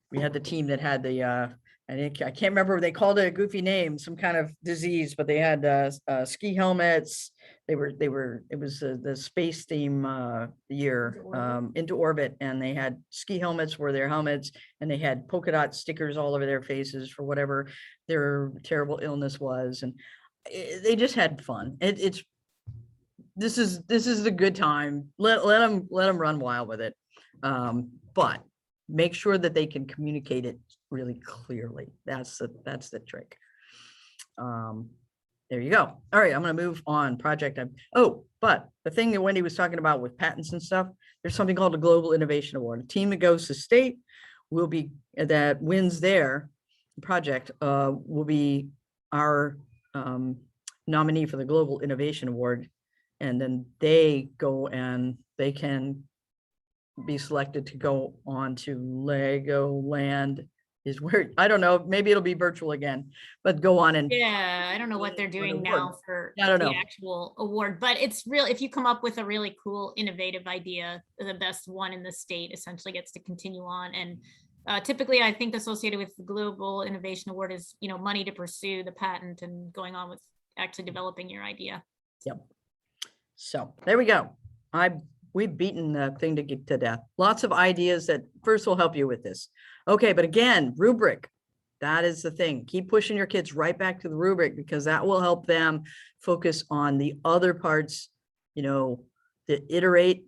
the team that had the I can't remember, they called it a goofy name, some kind of disease, but they had ski helmets. It was the space theme year, Into Orbit, and they had ski helmets were their helmets, and they had polka dot stickers all over their faces for whatever their terrible illness was, and they just had fun. This is the good time. Let them run wild with it, but make sure that they can communicate it really clearly. That's the trick. There you go. All right, I'm going to move on. Project. But the thing that Wendy was talking about with patents and stuff, there's something called a Global Innovation Award. A team that goes to state that wins their project will be our nominee for the Global Innovation Award, and then they go and they can be selected to go on to Legoland, is where, I don't know, maybe it'll be virtual again, but go on and Yeah, I don't know what they're doing now for I don't know. the actual award, but it's real. If you come up with a really cool, innovative idea, the best one in the state essentially gets to continue on. And typically, I think associated with the Global Innovation Award is, money to pursue the patent and going on with actually developing your idea. Yep. So there we go. We've beaten the thing to death. Lots of ideas that first will help you with this. Okay, but again, rubric, that is the thing. Keep pushing your kids right back to the rubric, because that will help them focus on the other parts, the iterate,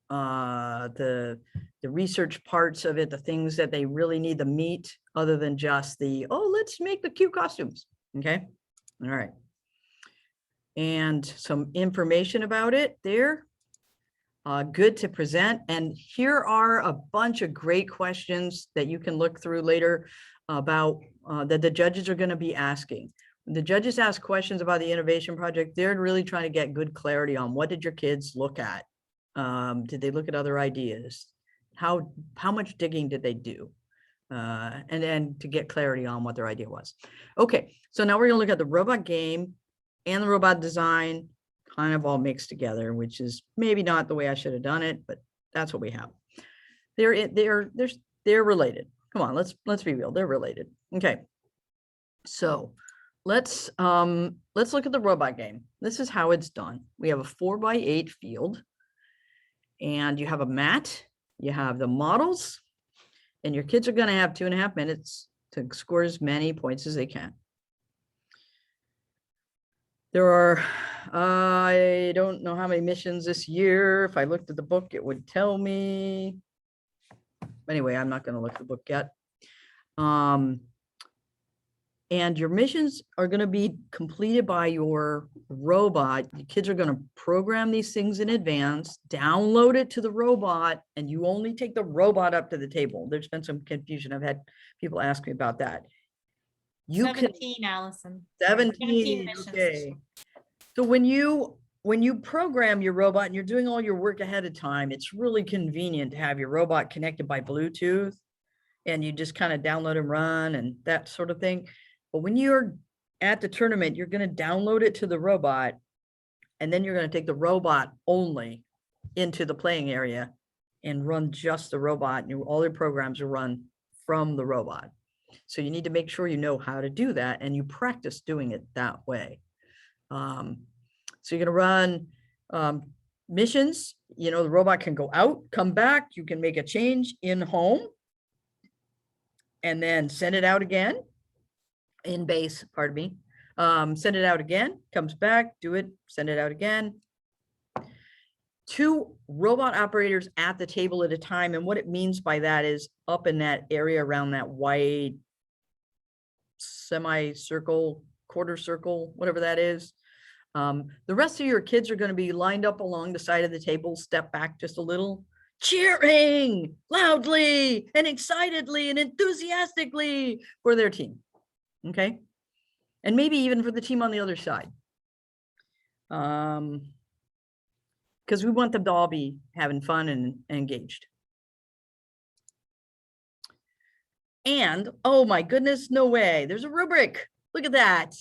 the research parts of it, the things that they really need the meat, other than just let's make the cute costumes. Okay. All right. And some information about it there. Good to present. And here are a bunch of great questions that you can look through later about that the judges are going to be asking. When the judges ask questions about the innovation project, they're really trying to get good clarity on what did your kids look at? Did they look at other ideas? How much digging did they do? And then to get clarity on what their idea was. Okay, so now we're going to look at the robot game and the robot design, kind of all mixed together, which is maybe not the way I should have done it, but that's what we have. They're related. Come on, let's be real. They're related. Okay. So let's look at the robot game. This is how it's done. We have a 4x8 field, and you have a mat, you have the models, and your kids are going to have 2.5 minutes to score as many points as they can. There are, I don't know how many missions this year. If I looked at the book, it would tell me. Anyway, I'm not going to look at the book yet. And your missions are going to be completed by your robot. The kids are going to program these things in advance, download it to the robot, and you only take the robot up to the table. There's been some confusion. I've had people ask me about that. 17, Allison. 17 okay. So when you program your robot and you're doing all your work ahead of time, it's really convenient to have your robot connected by Bluetooth, and you just kind of download and run and that sort of thing. But when you're at the tournament, you're going to download it to the robot, and then you're going to take the robot only into the playing area and run just the robot, and all your programs are run from the robot. So you need to make sure you know how to do that, and you practice doing it that way. So you're going to run missions. The robot can go out, come back. You can make a change in home, and then send it out again in base, pardon me. Send it out again, comes back, do it, send it out again. 2 robot operators at the table at a time. And what it means by that is up in that area around that white semicircle, quarter circle, whatever that is. The rest of your kids are going to be lined up along the side of the table, step back just a little cheering loudly and excitedly and enthusiastically for their team. Okay. And maybe even for the team on the other side. Because we want them to all be having fun and engaged. And, oh my goodness, no way. There's a rubric. Look at that.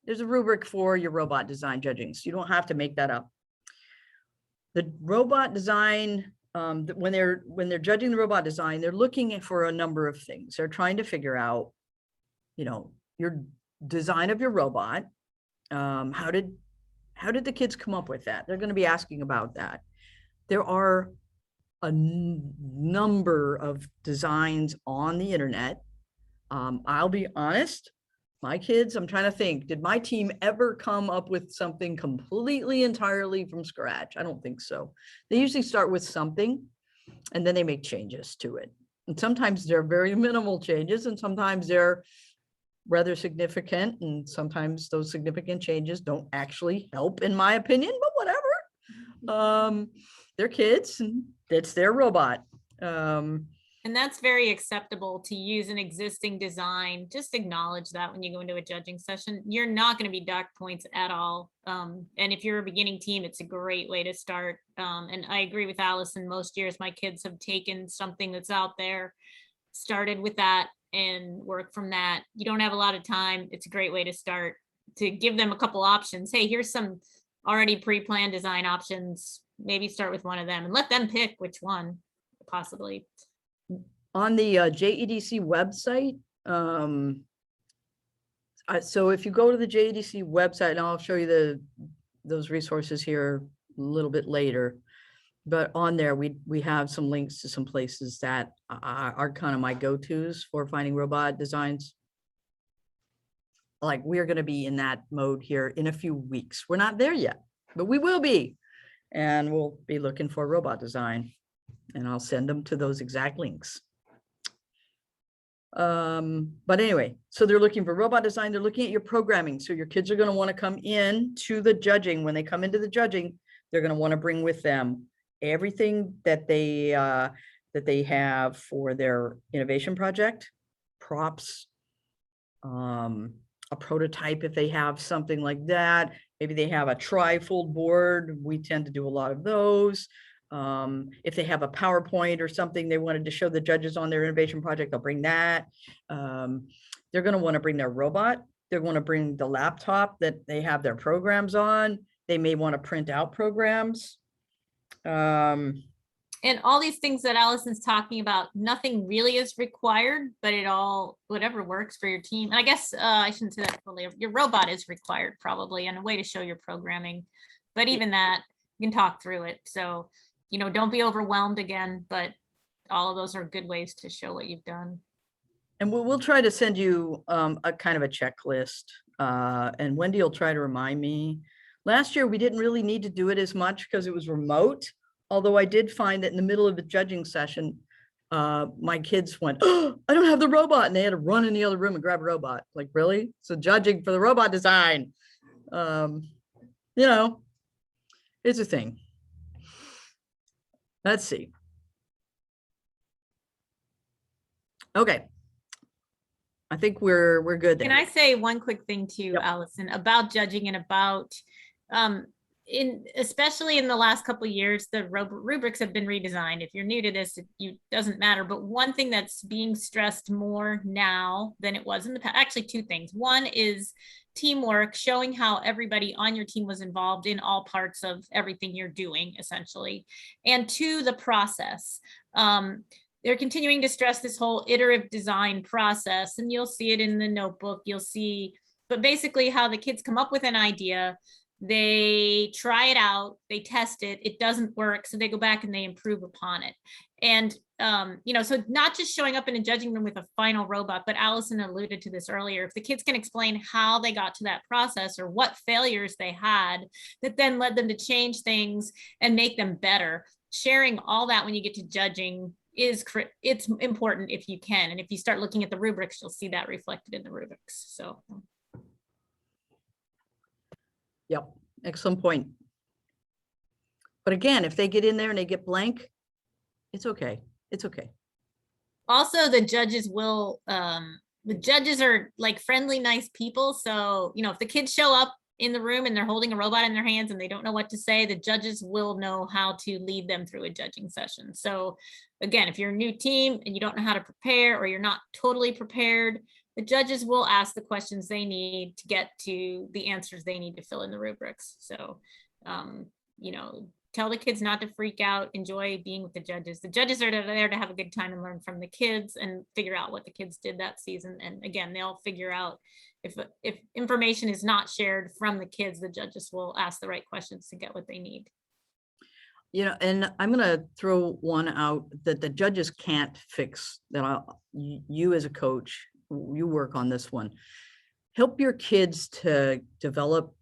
There's a rubric for your robot design judging. So you don't have to make that up. The robot design, when they're judging the robot design, they're looking for a number of things. They're trying to figure out, your design of your robot. How did the kids come up with that? They're going to be asking about that. There are a number of designs on the internet. I'll be honest, my kids, I'm trying to think, did my team ever come up with something completely entirely from scratch? I don't think so. They usually start with something and then they make changes to it. And sometimes they're very minimal changes and sometimes they're rather significant, and sometimes those significant changes don't actually help, in my opinion, but whatever. They're kids and it's their robot. And that's very acceptable to use an existing design. Just acknowledge that when you go into a judging session, you're not going to be docked points at all. And if you're a beginning team, it's a great way to start. And I agree with Allison. Most years, my kids have taken something that's out there, started with that, and work from that. You don't have a lot of time. It's a great way to start, to give them a couple options. Hey, here's some already pre-planned design options. Maybe start with one of them and let them pick which one possibly. On the JEDC website, so if you go to the JEDC website, and I'll show you those resources here a little bit later, but on there we have some links to some places that are kind of my go-tos for finding robot designs. Like, we're going to be in that mode here in a few weeks. We're not there yet, but we will be, and we'll be looking for robot design, and I'll send them to those exact links. But anyway, so they're looking for robot design. They're looking at your programming. So your kids are going to want to come in to the judging. When they come into the judging, they're going to want to bring with them everything that they have for their innovation project, props, a prototype if they have something like that. Maybe they have a tri-fold board. We tend to do a lot of those. If they have a PowerPoint or something they wanted to show the judges on their innovation project, they'll bring that. They're going to want to bring their robot. They're going to bring the laptop that they have their programs on. They may want to print out programs. And all these things that Allison's talking about, nothing really is required, but it all, whatever works for your team. And I guess I shouldn't say that fully. Your robot is required probably, and a way to show your programming. But even that, you can talk through it. So, don't be overwhelmed again, but all of those are good ways to show what you've done. And we'll try to send you a kind of a checklist. And Wendy will try to remind me. Last year, we didn't really need to do it as much because it was remote. Although I did find that in the middle of the judging session, my kids went, "Oh, I don't have the robot." And they had to run in the other room and grab a robot. Like, really? So judging for the robot design, it's a thing. Let's see. Okay. I think we're good there. Can I say one quick thing to you, Yep. Allison, about judging and about, especially in the last couple of years, the rubrics have been redesigned. If you're new to this, it doesn't matter. But one thing that's being stressed more now than it was in the past, actually two things. One is teamwork, showing how everybody on your team was involved in all parts of everything you're doing, essentially. And two, the process. They're continuing to stress this whole iterative design process, and you'll see it in the notebook. You'll see, but basically how the kids come up with an idea, they try it out, they test it, it doesn't work, so they go back and they improve upon it. And so not just showing up in a judging room with a final robot, but Allison alluded to this earlier. If the kids can explain how they got to that process or what failures they had that then led them to change things and make them better, sharing all that when you get to judging it's important if you can. And if you start looking at the rubrics, you'll see that reflected in the rubrics. So. Yep. Excellent point. But again, if they get in there and they get blank, It's okay. It's okay. Also, the judges will, the judges are like friendly, nice people. So, you know, if the kids show up in the room and they're holding a robot in their hands and they don't know what to say, the judges will know how to lead them through a judging session. So again, if you're a new team and you don't know how to prepare, or you're not totally prepared, the judges will ask the questions they need to get to the answers they need to fill in the rubrics. So, you know, tell the kids not to freak out, enjoy being with the judges. The judges are there to have a good time and learn from the kids and figure out what the kids did that season. And again, they'll figure out if information is not shared from the kids, the judges will ask the right questions to get what they need. You know, and I'm going to throw one out that the judges can't fix, that you as a coach, you work on this one. Help your kids to develop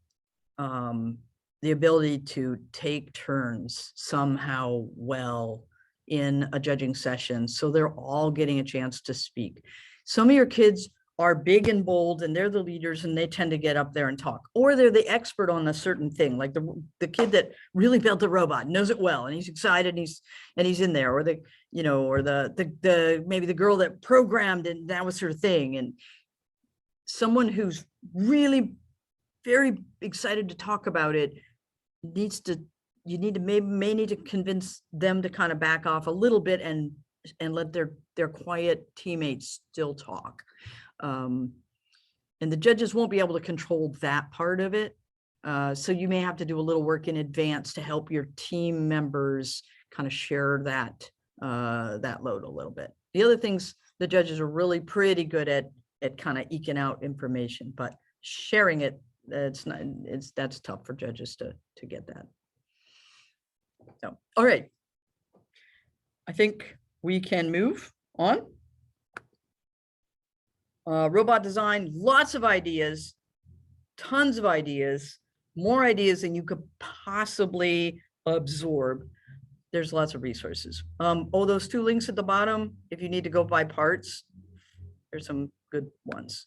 the ability to take turns somehow well in a judging session, so they're all getting a chance to speak. Some of your kids are big and bold and they're the leaders and they tend to get up there and talk, or they're the expert on a certain thing, like the kid that really built the robot, knows it well, and he's excited and he's in there, or the, you know, or the maybe the girl that programmed and that was her thing. And someone who's really very excited to talk about it you may need to convince them to kind of back off a little bit and let their quiet teammates still talk. And the judges won't be able to control that part of it. So you may have to do a little work in advance to help your team members kind of share that load a little bit. The other things the judges are really pretty good at kind of eking out information, but sharing it, that's tough for judges to get that. So, all right. I think we can move on. Robot design, lots of ideas, tons of ideas, more ideas than you could possibly absorb. There's lots of resources. Oh, those 2 links at the bottom, if you need to go buy parts, there's some good ones.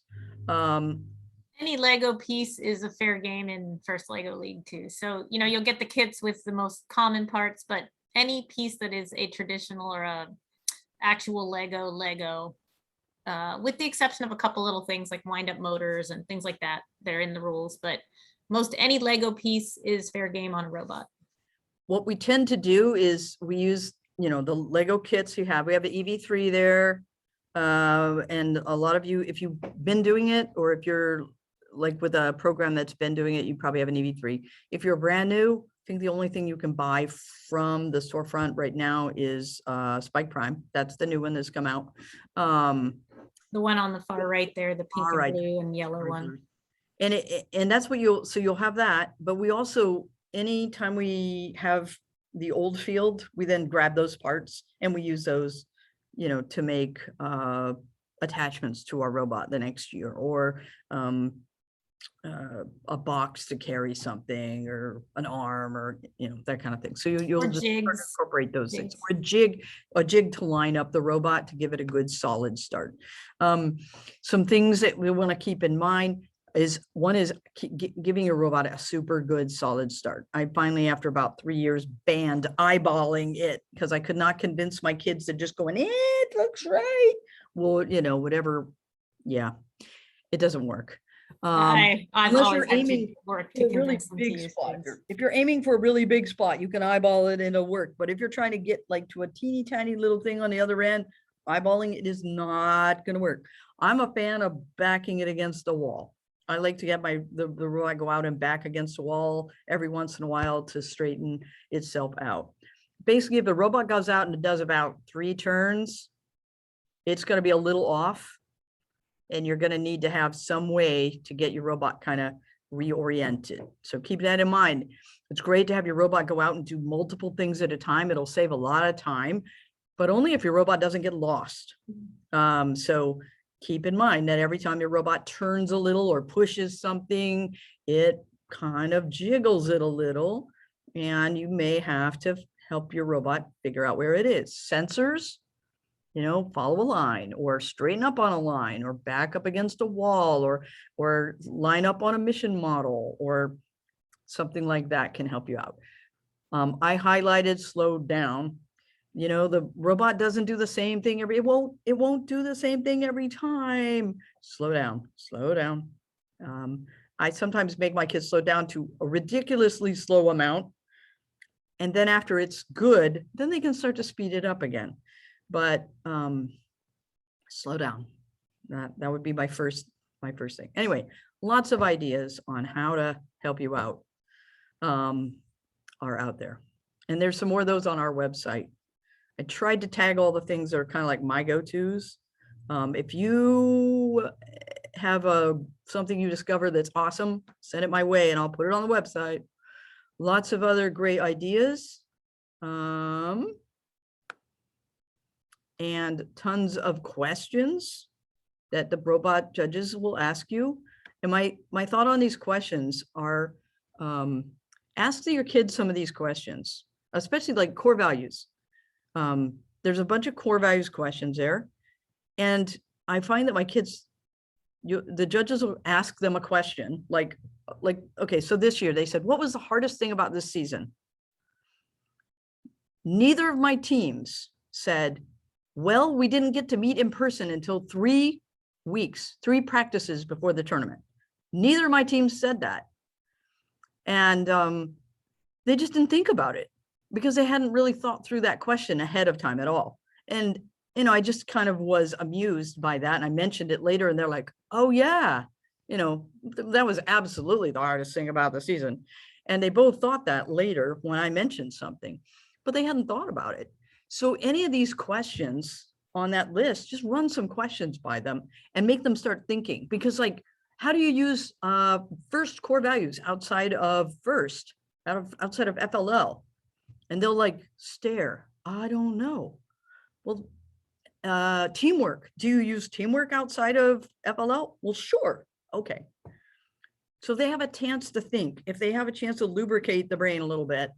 Any Lego piece is a fair game in First Lego League too. So, you know, you'll get the kits with the most common parts, but any piece that is a traditional or a actual Lego, with the exception of a couple little things like wind up motors and things like that, they're in the rules, but most any Lego piece is fair game on a robot. What we tend to do is we use, you know, the Lego kits we have the EV3 there. And a lot of you, if you've been doing it, or if you're like with a program that's been doing it, you probably have an EV3. If you're brand new, I think the only thing you can buy from the storefront right now is Spike Prime. That's the new one that's come out. The one on the far right there, the pink and blue and yellow one. And that's what you'll have that. But we also, anytime we have the old field, we then grab those parts and we use those, you know, to make attachments to our robot the next year, or a box to carry something, or an arm, or, you know, that kind of thing. So you'll just incorporate those things, or a jig to line up the robot to give it a good solid start. Some things that we want to keep in mind is, one is giving your robot a super good solid start. I finally, after about 3 years, banned eyeballing it because I could not convince my kids to just go in, it looks right. Well, you know, whatever. Yeah, it doesn't work. I've always had to work to really big spot. If you're aiming for a really big spot, you can eyeball it and it'll work. But if you're trying to get like to a teeny tiny little thing on the other end, eyeballing it is not going to work. I'm a fan of backing it against the wall. I like to get the robot go out and back against the wall every once in a while to straighten itself out. Basically, if the robot goes out and it does about 3 turns, it's going to be a little off. And you're going to need to have some way to get your robot kind of reoriented. So keep that in mind. It's great to have your robot go out and do multiple things at a time. It'll save a lot of time, but only if your robot doesn't get lost. So keep in mind that every time your robot turns a little or pushes something, it kind of jiggles it a little, and you may have to help your robot figure out where it is. Sensors, you know, follow a line, or straighten up on a line, or back up against a wall, or line up on a mission model, or something like that can help you out. I highlighted slowed down You know, the robot doesn't do the same thing it won't do the same thing every time. Slow down, slow down. I sometimes make my kids slow down to a ridiculously slow amount. And then after it's good, then they can start to speed it up again. But slow down. That would be my first thing. Anyway, lots of ideas on how to help you out are out there. And there's some more of those on our website. I tried to tag all the things that are kind of like my go-tos. If you have something you discover that's awesome, send it my way and I'll put it on the website. Lots of other great ideas. And tons of questions that the robot judges will ask you. And my thought on these questions are, ask your kids some of these questions, especially like core values. There's a bunch of core values questions there. And I find that my kids, the judges will ask them a question like, okay, so this year they said, what was the hardest thing about this season? Neither of my teams said, well, we didn't get to meet in person until 3 weeks, 3 practices before the tournament. Neither of my teams said that. And they just didn't think about it because they hadn't really thought through that question ahead of time at all. And, you know, I just kind of was amused by that. And I mentioned it later and they're like, oh yeah, you know, that was absolutely the hardest thing about the season. And they both thought that later when I mentioned something, but they hadn't thought about it. So any of these questions on that list, just run some questions by them and make them start thinking, because like, how do you use first core values outside of FLL? And they'll like stare, I don't know. Well, teamwork, do you use teamwork outside of FLL? Well, sure, okay. So they have a chance to think. If they have a chance to lubricate the brain a little bit,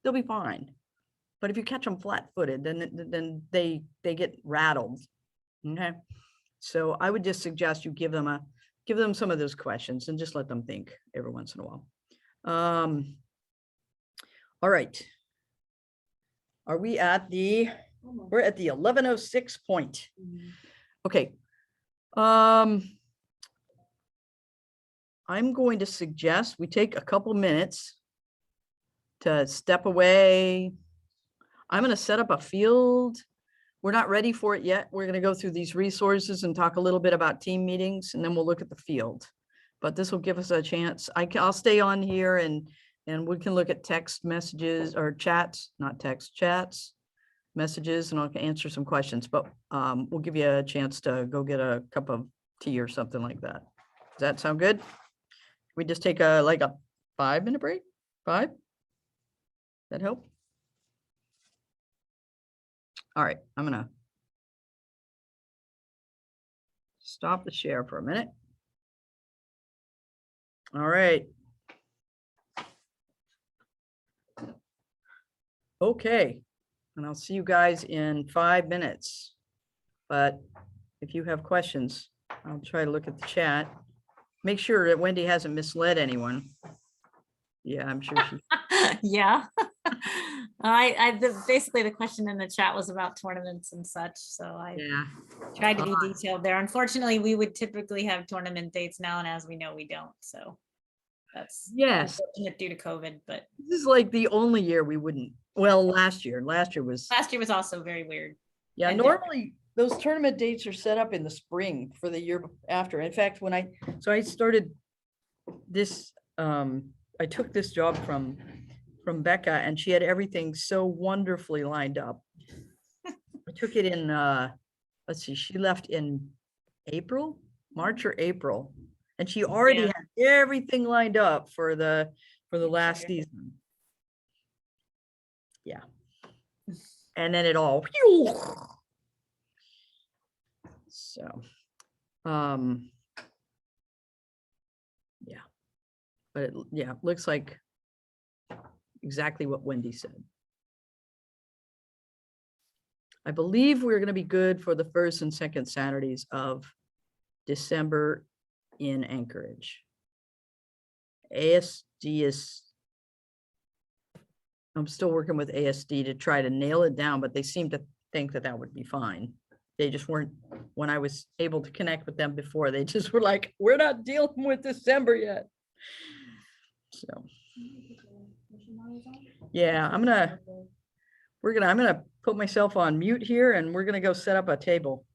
they'll be fine. But if you catch them flat-footed, then they get rattled. Okay, so I would just suggest you give them some of those questions and just let them think every once in a while. All right. Are we at we're at the 11:06 point. Okay. I'm going to suggest we take a couple minutes to step away. I'm going to set up a field. We're not ready for it yet. We're going to go through these resources and talk a little bit about team meetings, and then we'll look at the field. But this will give us a chance. I'll stay on here and we can look at text messages or chats, not text, chats, messages, and I'll answer some questions. But we'll give you a chance to go get a cup of tea or something like that. Does that sound good? We just take a 5-minute break? 5? That help? All right, I'm gonna stop the share for a minute. All right. Okay, and I'll see you guys in 5 minutes. But if you have questions, I'll try to look at the chat. Make sure that Wendy hasn't misled anyone. Yeah, I'm sure she. Yeah. Basically the question in the chat was about tournaments and such. So I tried to be detailed there. Unfortunately, we would typically have tournament dates now, and as we know, we don't. So that's unfortunate due to COVID, but this is like the only year we wouldn't. Well, last year was also very weird. Yeah, normally those tournament dates are set up in the spring for the year after. In fact, when I started this, I took this job from Becca, and she had everything so wonderfully lined up. I took it in, let's see, she left in March or April, and she already had everything lined up for the last season. Yeah. And then it all, so, yeah, but it looks like exactly what Wendy said. I believe we're going to be good for the first and second Saturdays of December in Anchorage. ASD is I'm still working with ASD to try to nail it down, but they seem to think that that would be fine. They just weren't, when I was able to connect with them before, they just were like, we're not dealing with December yet. So, yeah, I'm gonna put myself on mute here and we're gonna go set up a table.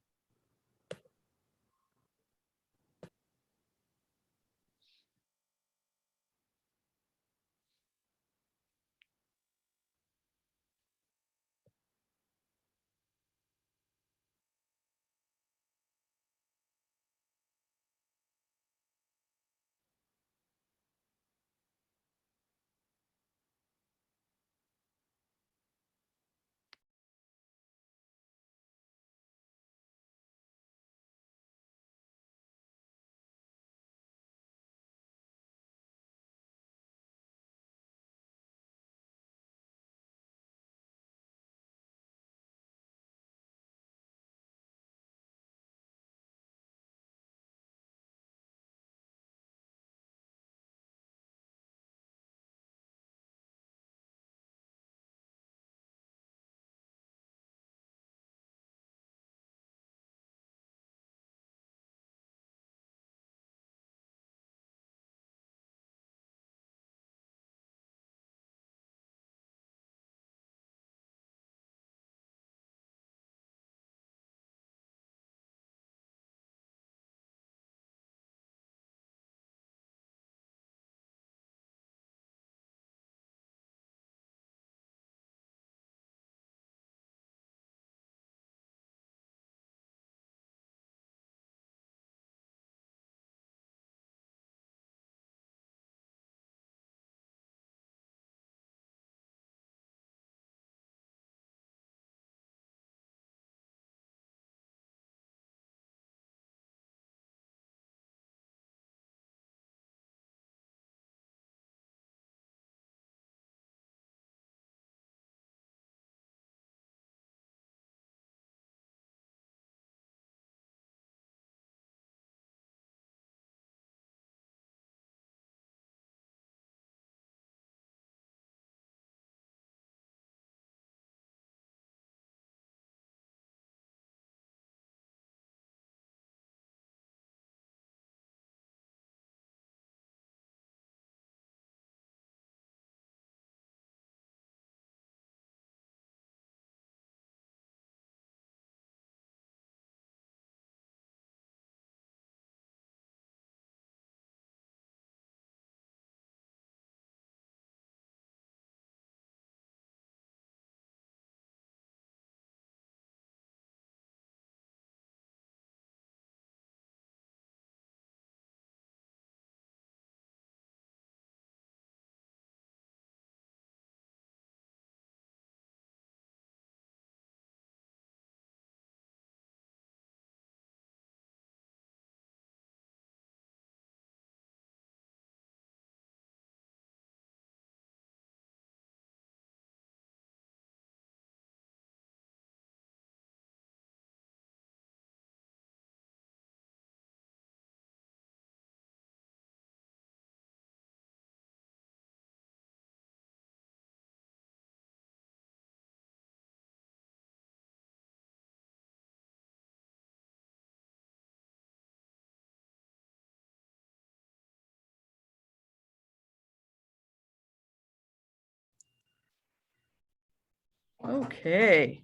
Okay.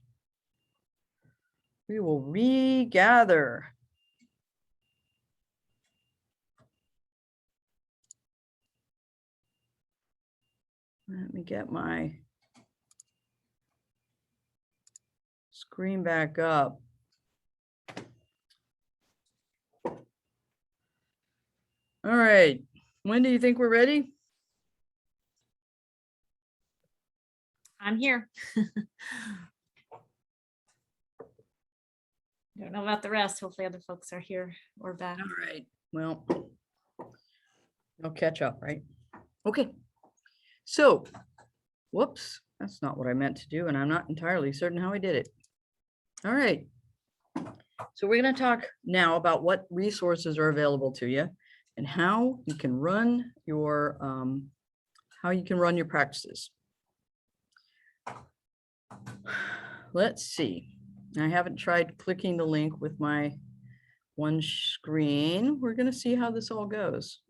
We will regather. Let me get my screen back up. All right. When do you think we're ready? I'm here. Don't know about the rest. Hopefully other folks are here or back. All right. Well, I'll catch up, right? Okay. So, whoops, that's not what I meant to do, and I'm not entirely certain how I did it. All right. So we're going to talk now about what resources are available to you and how you can run your practices. Let's see. I haven't tried clicking the link with my one screen. We're going to see how this all goes.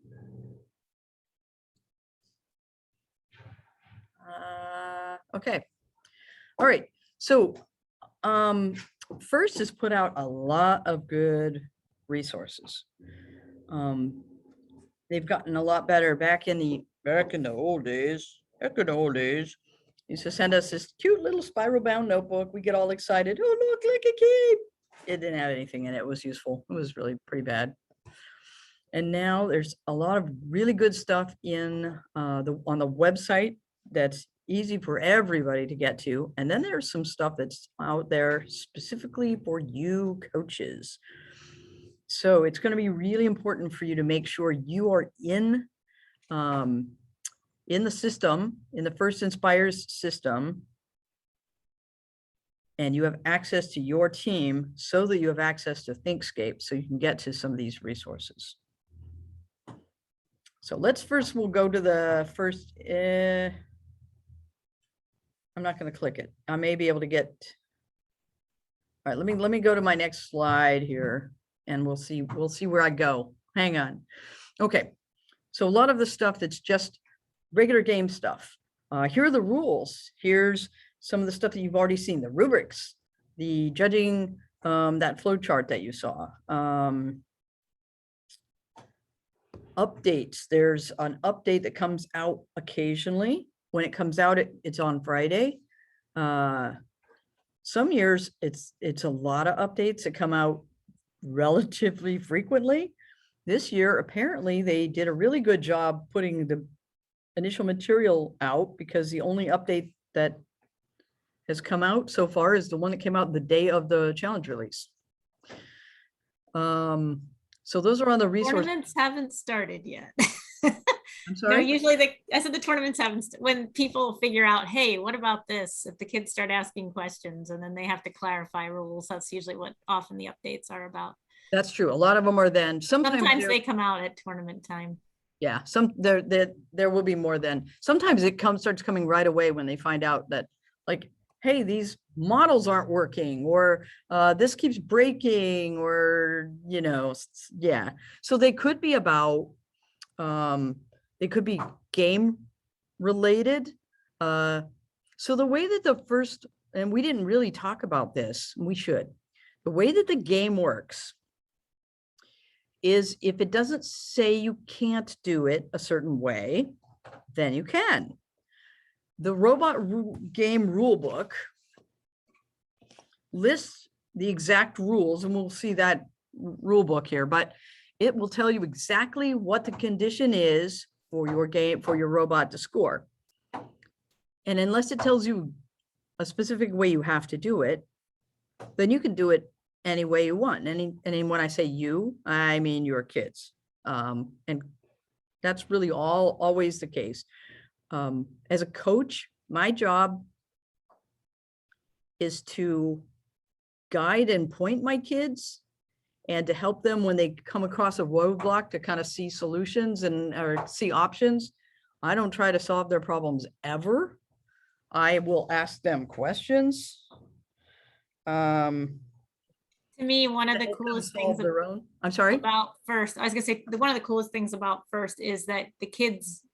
Okay. All right. So first is put out a lot of good resources. They've gotten a lot better back in the old days. Used to send us this cute little spiral bound notebook. We get all excited. Oh, look a key. It didn't have anything in it. It was useful. It was really pretty bad. And now there's a lot of really good stuff in on the website that's easy for everybody to get to. And then there's some stuff that's out there specifically for you coaches. So it's going to be really important for you to make sure you are in the system, in the First Inspires system, and you have access to your team so that you have access to ThinkScape so you can get to some of these resources. So we'll go to the first, I'm not going to click it. I may be able to get, all right, let me go to my next slide here and we'll see where I go. Hang on. Okay. So a lot of the stuff that's just regular game stuff. Here are the rules. Here's some of the stuff that you've already seen, the rubrics, the judging, that flow chart that you saw. Updates. There's an update that comes out occasionally. When it comes out, it's on Friday. Some years it's a lot of updates that come out relatively frequently. This year, apparently, they did a really good job putting the initial material out because the only update that has come out so far is the one that came out the day of the challenge release. So those are on the resource. Tournaments haven't started yet. I'm sorry? No, usually I said the tournaments haven't, when people figure out, hey, what about this? If the kids start asking questions and then they have to clarify rules, that's usually what often the updates are about. That's true. A lot of them are then. Sometimes they come out at tournament time. Yeah, there will be more than. Sometimes it starts coming right away when they find out that, like, hey, these models aren't working, or this keeps breaking, or, you know, yeah. So they could be about, they could be game related. So the way that the first, and we didn't really talk about this, we should. The way that the game works is if it doesn't say you can't do it a certain way, then you can. The robot game rule book lists the exact rules, and we'll see that rule book here, but it will tell you exactly what the condition is for your game, for your robot to score. And unless it tells you a specific way you have to do it, then you can do it any way you want. And when I say you, I mean your kids. And that's really always the case. As a coach, my job is to guide and point my kids and to help them when they come across a roadblock to kind of see solutions or see options. I don't try to solve their problems ever. I will ask them questions. To me, one of the coolest things I'm sorry? about FIRST, I was gonna say, one of the coolest things about FIRST is that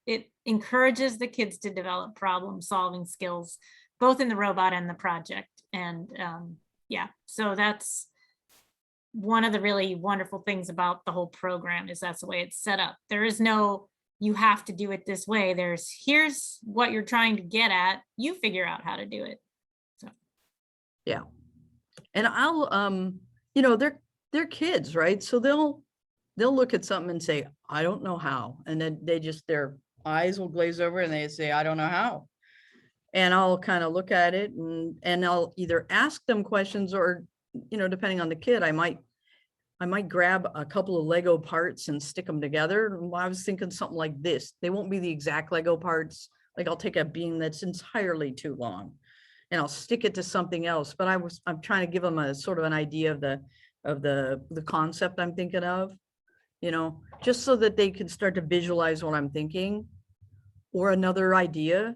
it encourages the kids to develop problem solving skills, both in the robot and the project. And yeah, so that's one of the really wonderful things about the whole program, is that's the way it's set up. There is no, you have to do it this way. Here's what you're trying to get at. You figure out how to do it. So yeah. And I'll, you know, they're kids, right? So they'll look at something and say, I don't know how. And then their eyes will glaze over and they say, I don't know how. And I'll kind of look at it and I'll either ask them questions or, you know, depending on the kid, I might grab a couple of Lego parts and stick them together. I was thinking something like this. They won't be the exact Lego parts. Like I'll take a beam that's entirely too long and I'll stick it to something else. But I'm trying to give them a sort of an idea of the concept I'm thinking of, you know, just so that they can start to visualize what I'm thinking. Or another idea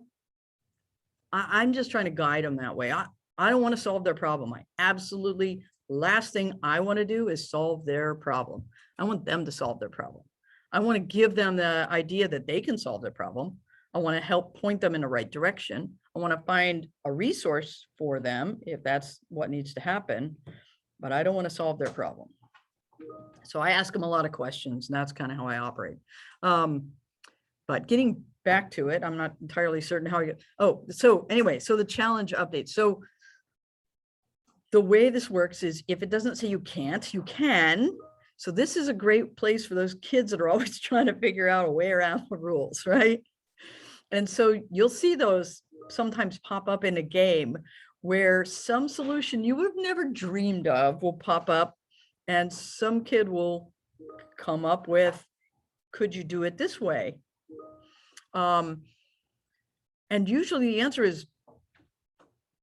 I'm just trying to guide them that way. I don't want to solve their problem. Last thing I want to do is solve their problem. I want them to solve their problem. I want to give them the idea that they can solve their problem. I want to help point them in the right direction. I want to find a resource for them if that's what needs to happen, but I don't want to solve their problem. So I ask them a lot of questions, and that's kind of how I operate. But getting back to it, I'm not entirely certain how you, so anyway, so the challenge update. So the way this works is if it doesn't say you can't, you can. So this is a great place for those kids that are always trying to figure out a way around the rules, right? And so you'll see those sometimes pop up in a game where some solution you would have never dreamed of will pop up, and some kid will come up with, could you do it this way? And usually the answer is,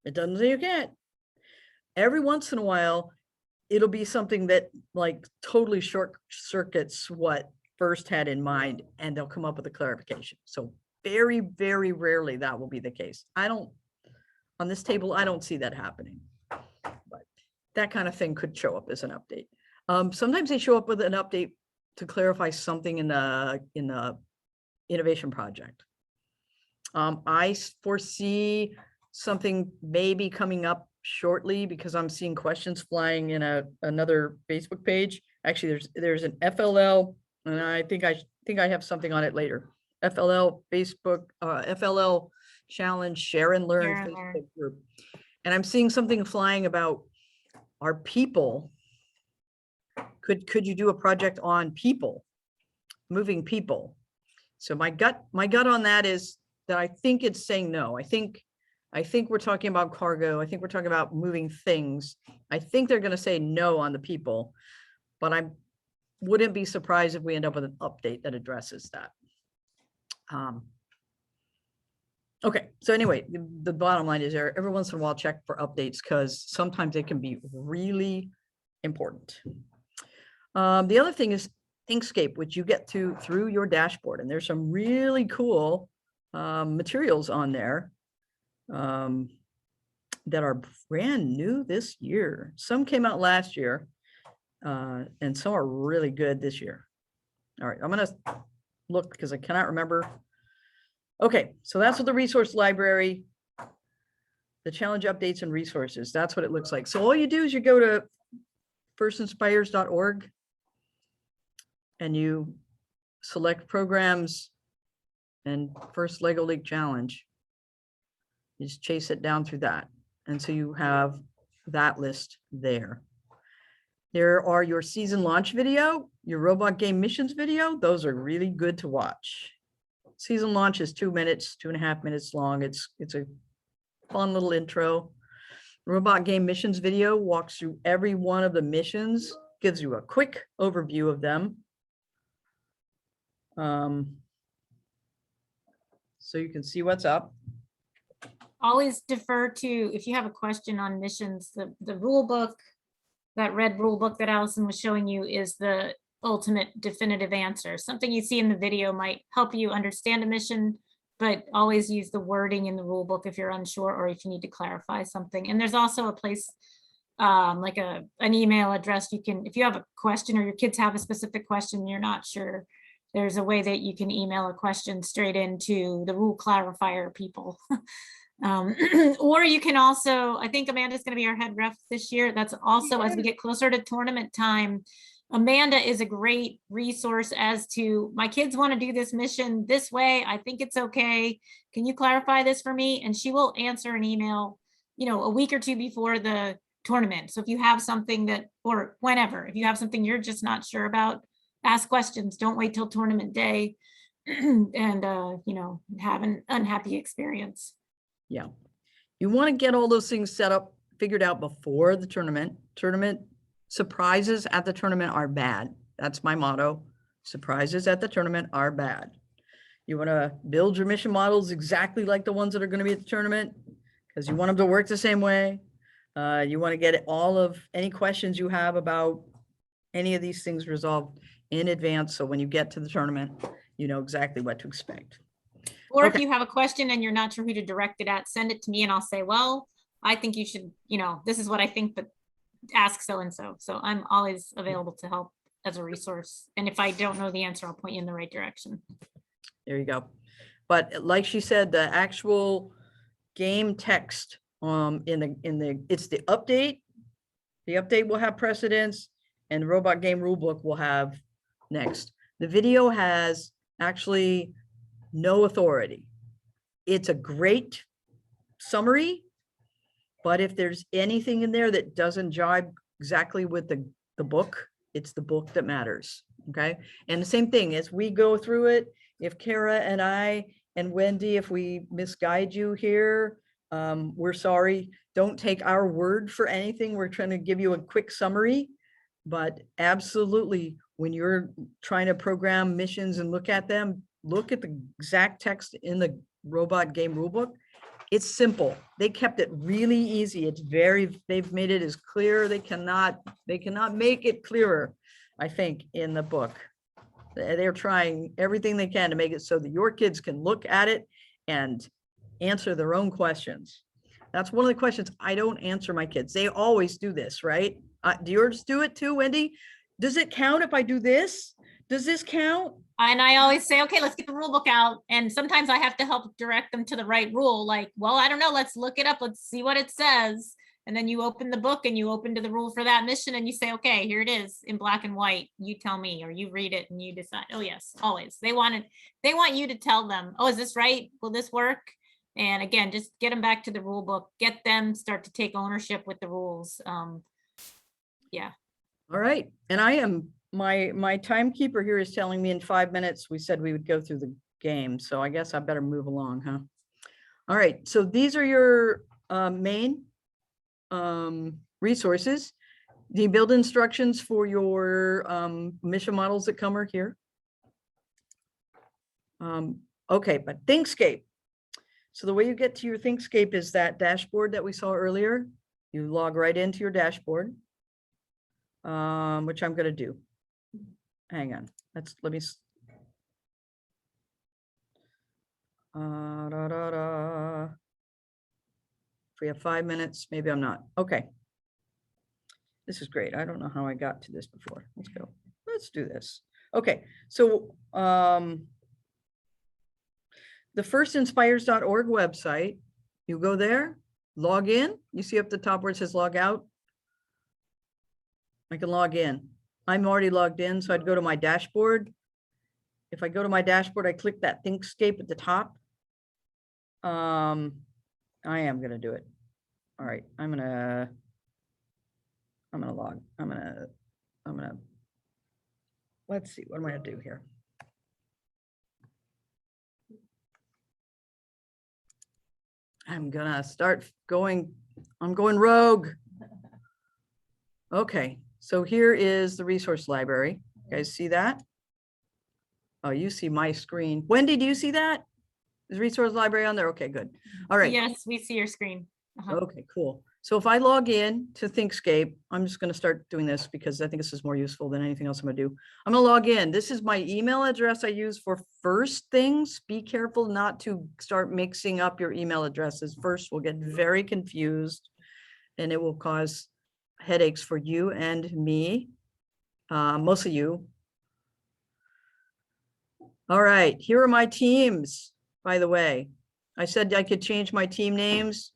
it doesn't say you can't. Every once in a while, it'll be something that like totally short circuits what first had in mind, and they'll come up with a clarification. So very, very rarely that will be the case. On this table, I don't see that happening, but that kind of thing could show up as an update. Sometimes they show up with an update to clarify something in the innovation project. I foresee something maybe coming up shortly because I'm seeing questions flying in another Facebook page. Actually, there's an FLL, and I think I have something on it later. FLL Facebook, FLL Challenge Share and Learn Facebook group. And I'm seeing something flying about our people. Could you do a project on people, moving people? So my gut on that is that I think it's saying no. I think we're talking about cargo. I think we're talking about moving things. I think they're going to say no on the people, but I wouldn't be surprised if we end up with an update that addresses that. Okay, so anyway, the bottom line is every once in a while check for updates because sometimes they can be really important. The other thing is Inkscape, which you get to through your dashboard, and there's some really cool materials on there that are brand new this year. Some came out last year, and some are really good this year. All right, I'm gonna look because I cannot remember. Okay, so that's what the resource library, the challenge updates and resources, that's what it looks like. So all you do is you go to firstinspires.org and you select programs and First Lego League Challenge. You just chase it down through that. And so you have that list there. There are your season launch video, your robot game missions video. Those are really good to watch. Season launch is 2 minutes, 2.5 minutes long. It's a fun little intro. Robot game missions video walks through every one of the missions, gives you a quick overview of them. So you can see what's up. Always defer to, if you have a question on missions, the rule book, that red rule book that Allison was showing you is the ultimate definitive answer. Something you see in the video might help you understand a mission, but always use the wording in the rule book if you're unsure or if you need to clarify something. And there's also a place like an email address you can, if you have a question or your kids have a specific question you're not sure, there's a way that you can email a question straight into the rule clarifier people. Or you can also, I think Amanda's going to be our head ref this year. That's also, as we get closer to tournament time, Amanda is a great resource as to, my kids want to do this mission this way. I think it's okay. Can you clarify this for me? And she will answer an email, you know, a week or two before the tournament. So if you have something that, or whenever, if you have something you're just not sure about, ask questions. Don't wait till tournament day and, you know, have an unhappy experience. Yeah. You want to get all those things set up, figured out before the tournament. Surprises at the tournament are bad. That's my motto. Surprises at the tournament are bad. You want to build your mission models exactly like the ones that are going to be at the tournament because you want them to work the same way. You want to get all of any questions you have about any of these things resolved in advance. So when you get to the tournament, you know exactly what to expect. Or if Okay. you have a question and you're not sure who to direct it at, send it to me and I'll say, well, I think you should, this is what I think, but ask so-and-so. So I'm always available to help as a resource. And if I don't know the answer, I'll point you in the right direction. There you go. But like she said, the actual game text it's the update. The update will have precedence and the robot game rulebook will have next. The video has actually no authority. It's a great summary, but if there's anything in there that doesn't jibe exactly with the book, it's the book that matters. Okay. And the same thing as we go through it, if Kara and I and Wendy, if we misguide you here, we're sorry. Don't take our word for anything. We're trying to give you a quick summary, but absolutely, when you're trying to program missions and look at them, look at the exact text in the robot game rulebook. It's simple. They kept it really easy. They've made it as clear. They cannot make it clearer, I think, in the book. They're trying everything they can to make it so that your kids can look at it and answer their own questions. That's one of the questions I don't answer my kids. They always do this, right? Do yours do it too, Wendy? Does it count if I do this? Does this count? And I always say, okay, let's get the rule book out. And sometimes I have to help direct them to the right rule. Like, well, I don't know. Let's look it up. Let's see what it says. And then you open the book and you open to the rule for that mission and you say, okay, here it is in black and white. You tell me, or you read it and you decide. Oh yes, always. They want you to tell them, oh, is this right? Will this work? And again, just get them back to the rule book, get them start to take ownership with the rules. Yeah. All right. And I am, my timekeeper here is telling me in 5 minutes, we said we would go through the game. So I guess I better move along, huh? All right. So these are your main resources. The build instructions for your mission models that come are here. Okay, but ThinkScape. So the way you get to your ThinkScape is that dashboard that we saw earlier. You log right into your dashboard, which I'm going to do. Hang on. Let me. If we have 5 minutes, maybe I'm not. Okay. This is great. I don't know how I got to this before. Let's go. Let's do this. Okay. So the firstinspires.org website, you go there, log in. You see up the top where it says log out. I can log in. I'm already logged in, so I'd go to my dashboard. If I go to my dashboard, I click that ThinkScape at the top. I am going to do it. All right. I'm going to log. Let's see. What am I going to do here? I'm going to start going. I'm going rogue. Okay. So here is the resource library. You guys see that? Oh, you see my screen. Wendy, do you see that? Is resource library on there? Okay, good. All right. Yes, we see your screen. Okay, cool. So if I log in to ThinkScape, I'm just going to start doing this because I think this is more useful than anything else I'm going to do. I'm going to log in. This is my email address I use for first things. Be careful not to start mixing up your email addresses. First, we'll get very confused and it will cause headaches for you and me, mostly you. All right, here are my teams, by the way. I said I could change my team names.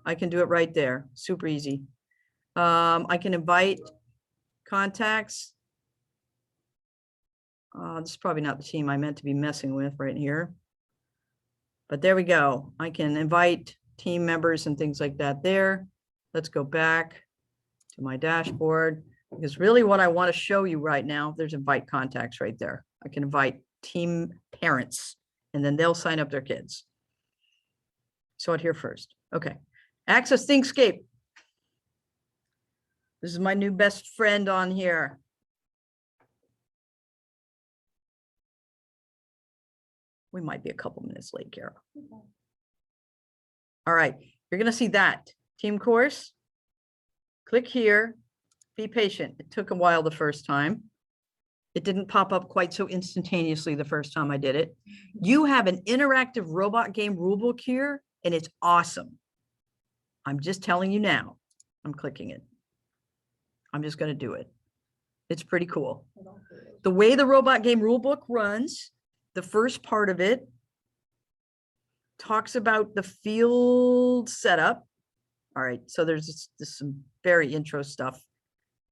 I can do it right there. Super easy. I can invite contacts. This is probably not the team I meant to be messing with right here. But there we go. I can invite team members and things like that there. Let's go back to my dashboard because really what I want to show you right now, there's invite contacts right there. I can invite team parents and then they'll sign up their kids. Saw it here first. Okay. Access ThinkScape. This is my new best friend on here. We might be a couple minutes late, Kara. All right. You're going to see that team course. Click here. Be patient. It took a while the first time. It didn't pop up quite so instantaneously the first time I did it. You have an interactive robot game rulebook here, and it's awesome. I'm just telling you now. I'm clicking it. I'm just going to do it. It's pretty cool. The way the robot game rulebook runs, the first part of it talks about the field setup. All right, so there's some very intro stuff.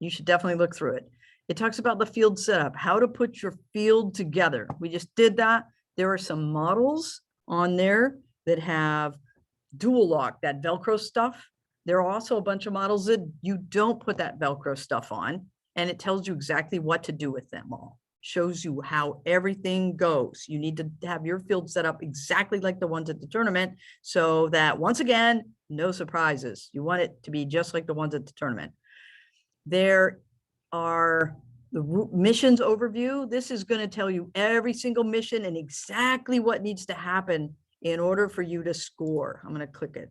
You should definitely look through it. It talks about the field setup, how to put your field together. We just did that. There are some models on there that have dual lock, that Velcro stuff. There are also a bunch of models that you don't put that Velcro stuff on, and it tells you exactly what to do with them all. Shows you how everything goes. You need to have your field set up exactly like the ones at the tournament, so that once again, no surprises. You want it to be just like the ones at the tournament. There are the missions overview. This is going to tell you every single mission and exactly what needs to happen in order for you to score. I'm going to click it.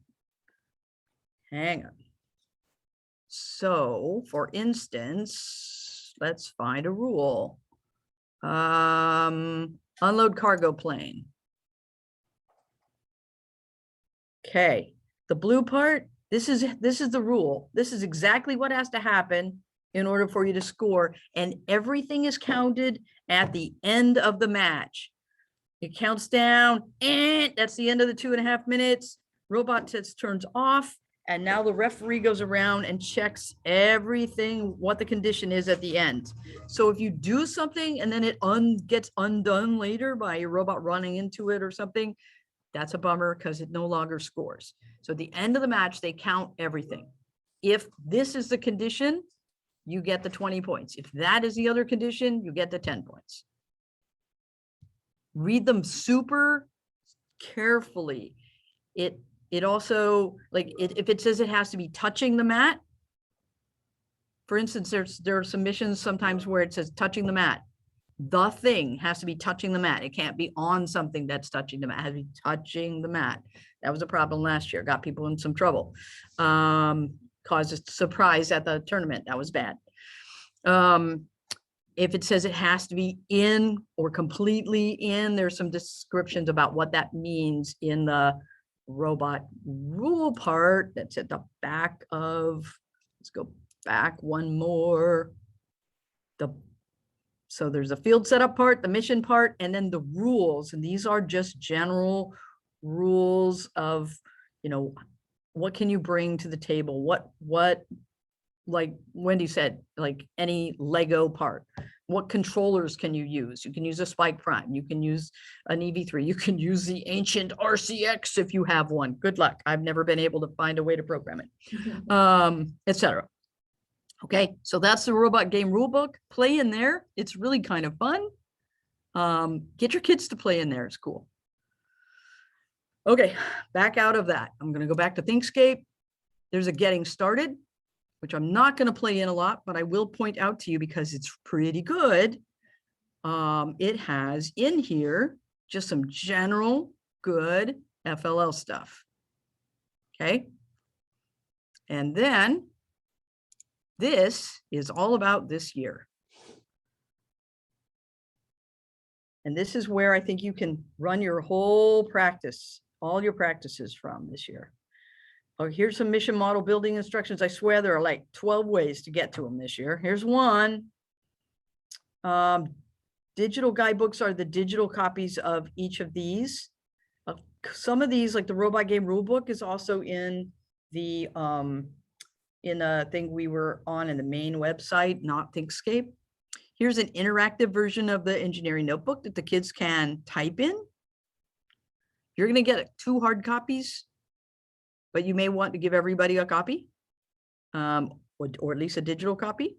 Hang on. So for instance, let's find a rule. Unload cargo plane. Okay, the blue part, this is the rule. This is exactly what has to happen in order for you to score, and everything is counted at the end of the match. It counts down, and that's the end of the 2.5 minutes. Robot test turns off, and now the referee goes around and checks everything, what the condition is at the end. So if you do something and then it gets undone later by your robot running into it or something, that's a bummer because it no longer scores. So at the end of the match, they count everything. If this is the condition, you get the 20 points. If that is the other condition, you get the 10 points. Read them super carefully. It also, like, if it says it has to be touching the mat, for instance, there are some missions sometimes where it says touching the mat. The thing has to be touching the mat. It can't be on something that's touching the mat. It has to be touching the mat. That was a problem last year. Got people in some trouble. Caused a surprise at the tournament. That was bad. If it says it has to be in or completely in, there's some descriptions about what that means in the robot rule part that's at the back of, let's go back one more. So there's a field setup part, the mission part, and then the rules. And these are just general rules of, you know, what can you bring to the table? What, like Wendy said, like any Lego part, what controllers can you use? You can use a Spike Prime. You can use an EV3. You can use the ancient RCX if you have one. Good luck. I've never been able to find a way to program it, etc. Okay, so that's the robot game rulebook. Play in there. It's really kind of fun. Get your kids to play in there. It's cool. Okay, back out of that. I'm going to go back to Thinkscape. There's a getting started, which I'm not going to play in a lot, but I will point out to you because it's pretty good. It has in here just some general good FLL stuff. Okay. And then this is all about this year. And this is where I think you can run your whole practice, all your practices from this year. Oh, here's some mission model building instructions. I swear there are like 12 ways to get to them this year. Here's one. Digital guidebooks are the digital copies of each of these. Some of these, like the robot game rulebook, is also in the thing we were on in the main website, not Thinkscape. Here's an interactive version of the engineering notebook that the kids can type in. You're going to get 2 hard copies, but you may want to give everybody a copy, or at least a digital copy.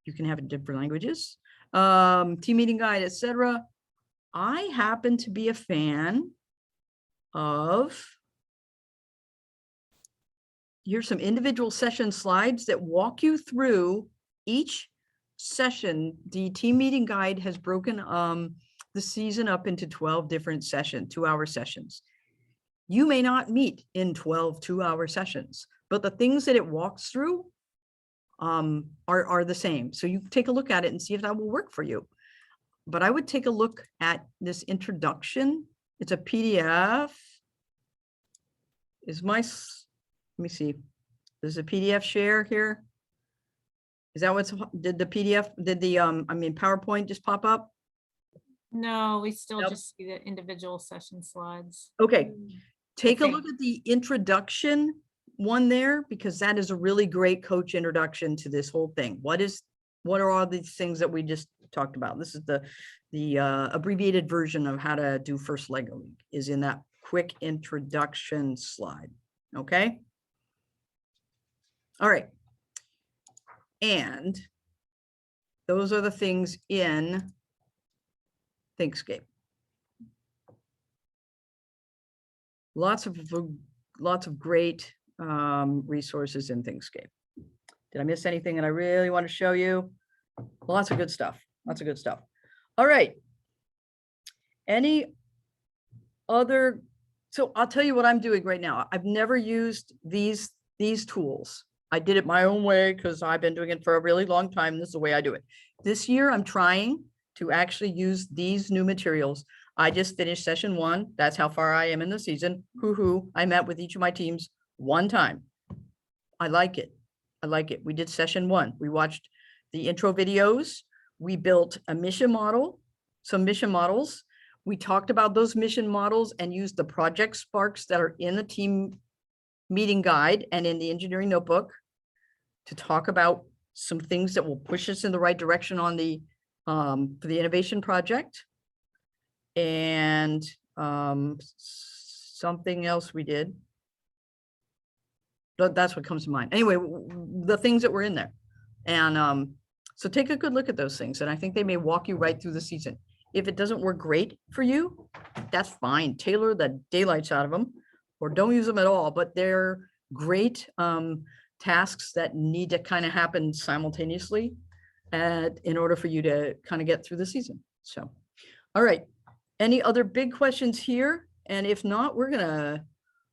You can have it in different languages. Team meeting guide, etc. I happen to be a fan of, here's some individual session slides that walk you through each session. The team meeting guide has broken the season up into 12 different sessions, 2-hour sessions. You may not meet in 12 2-hour sessions, but the things that it walks through are the same. So you take a look at it and see if that will work for you. But I would take a look at this introduction. It's a PDF. Let me see. There's a PDF share here. Is that did the PDF, did the, PowerPoint just pop up? No, we still Nope. just see the individual session slides. Okay. Take a Okay. look at the introduction one there, because that is a really great coach introduction to this whole thing. What are all these things that we just talked about? This is the abbreviated version of how to do first Lego League, is in that quick introduction slide. Okay. All right. And those are the things in Thinkscape. Lots of great resources in Thinkscape. Did I miss anything that I really want to show you? Lots of good stuff. Lots of good stuff. All right. Any other? So I'll tell you what I'm doing right now. I've never used these tools. I did it my own way because I've been doing it for a really long time. This is the way I do it. This year, I'm trying to actually use these new materials. I just finished session 1. That's how far I am in the season. Hoo-hoo. I met with each of my teams one time. I like it. I like it. We did session 1. We watched the intro videos. We built a mission model, some mission models. We talked about those mission models and used the project sparks that are in the team meeting guide and in the engineering notebook to talk about some things that will push us in the right direction on the for the innovation project. And something else we did. But that's what comes to mind. Anyway, the things that were in there. And so take a good look at those things. And I think they may walk you right through the season. If it doesn't work great for you, that's fine. Tailor the daylights out of them or don't use them at all. But they're great tasks that need to kind of happen simultaneously in order for you to kind of get through the season. So, all right. Any other big questions here? And if not, we're going to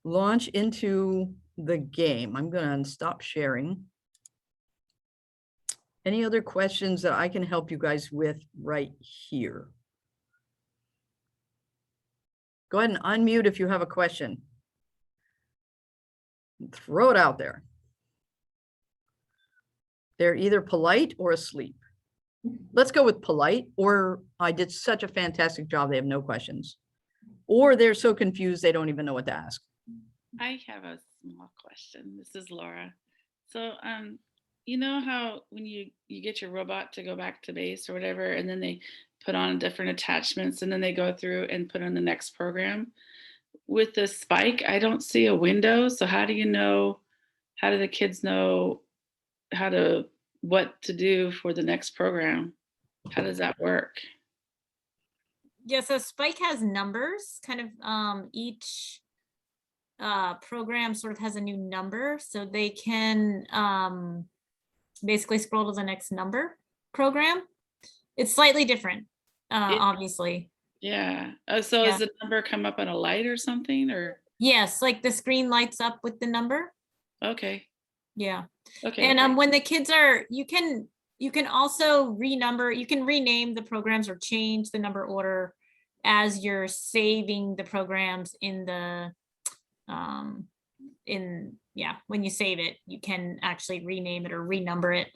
launch into the game. I'm going to stop sharing. Any other questions that I can help you guys with right here? Go ahead and unmute if you have a question. Throw it out there. They're either polite or asleep. Let's go with polite, or I did such a fantastic job, they have no questions. Or they're so confused, they don't even know what to ask. I have a small question. This is Laura. So, you know how when you get your robot to go back to base or whatever, and then they put on different attachments and then they go through and put on the next program? With the Spike, I don't see a window. So how do the kids know what to do for the next program? How does that work? Yeah, so Spike has numbers, kind of each program sort of has a new number, so they can basically scroll to the next number program. It's slightly different, obviously. Yeah. So Yeah. Does the number come up on a light or something, or? Yes, like the screen lights up with the number. Okay. Yeah. Okay. And when the kids are, you can also renumber, you can rename the programs or change the number order as you're saving the programs in the when you save it, you can actually rename it or renumber it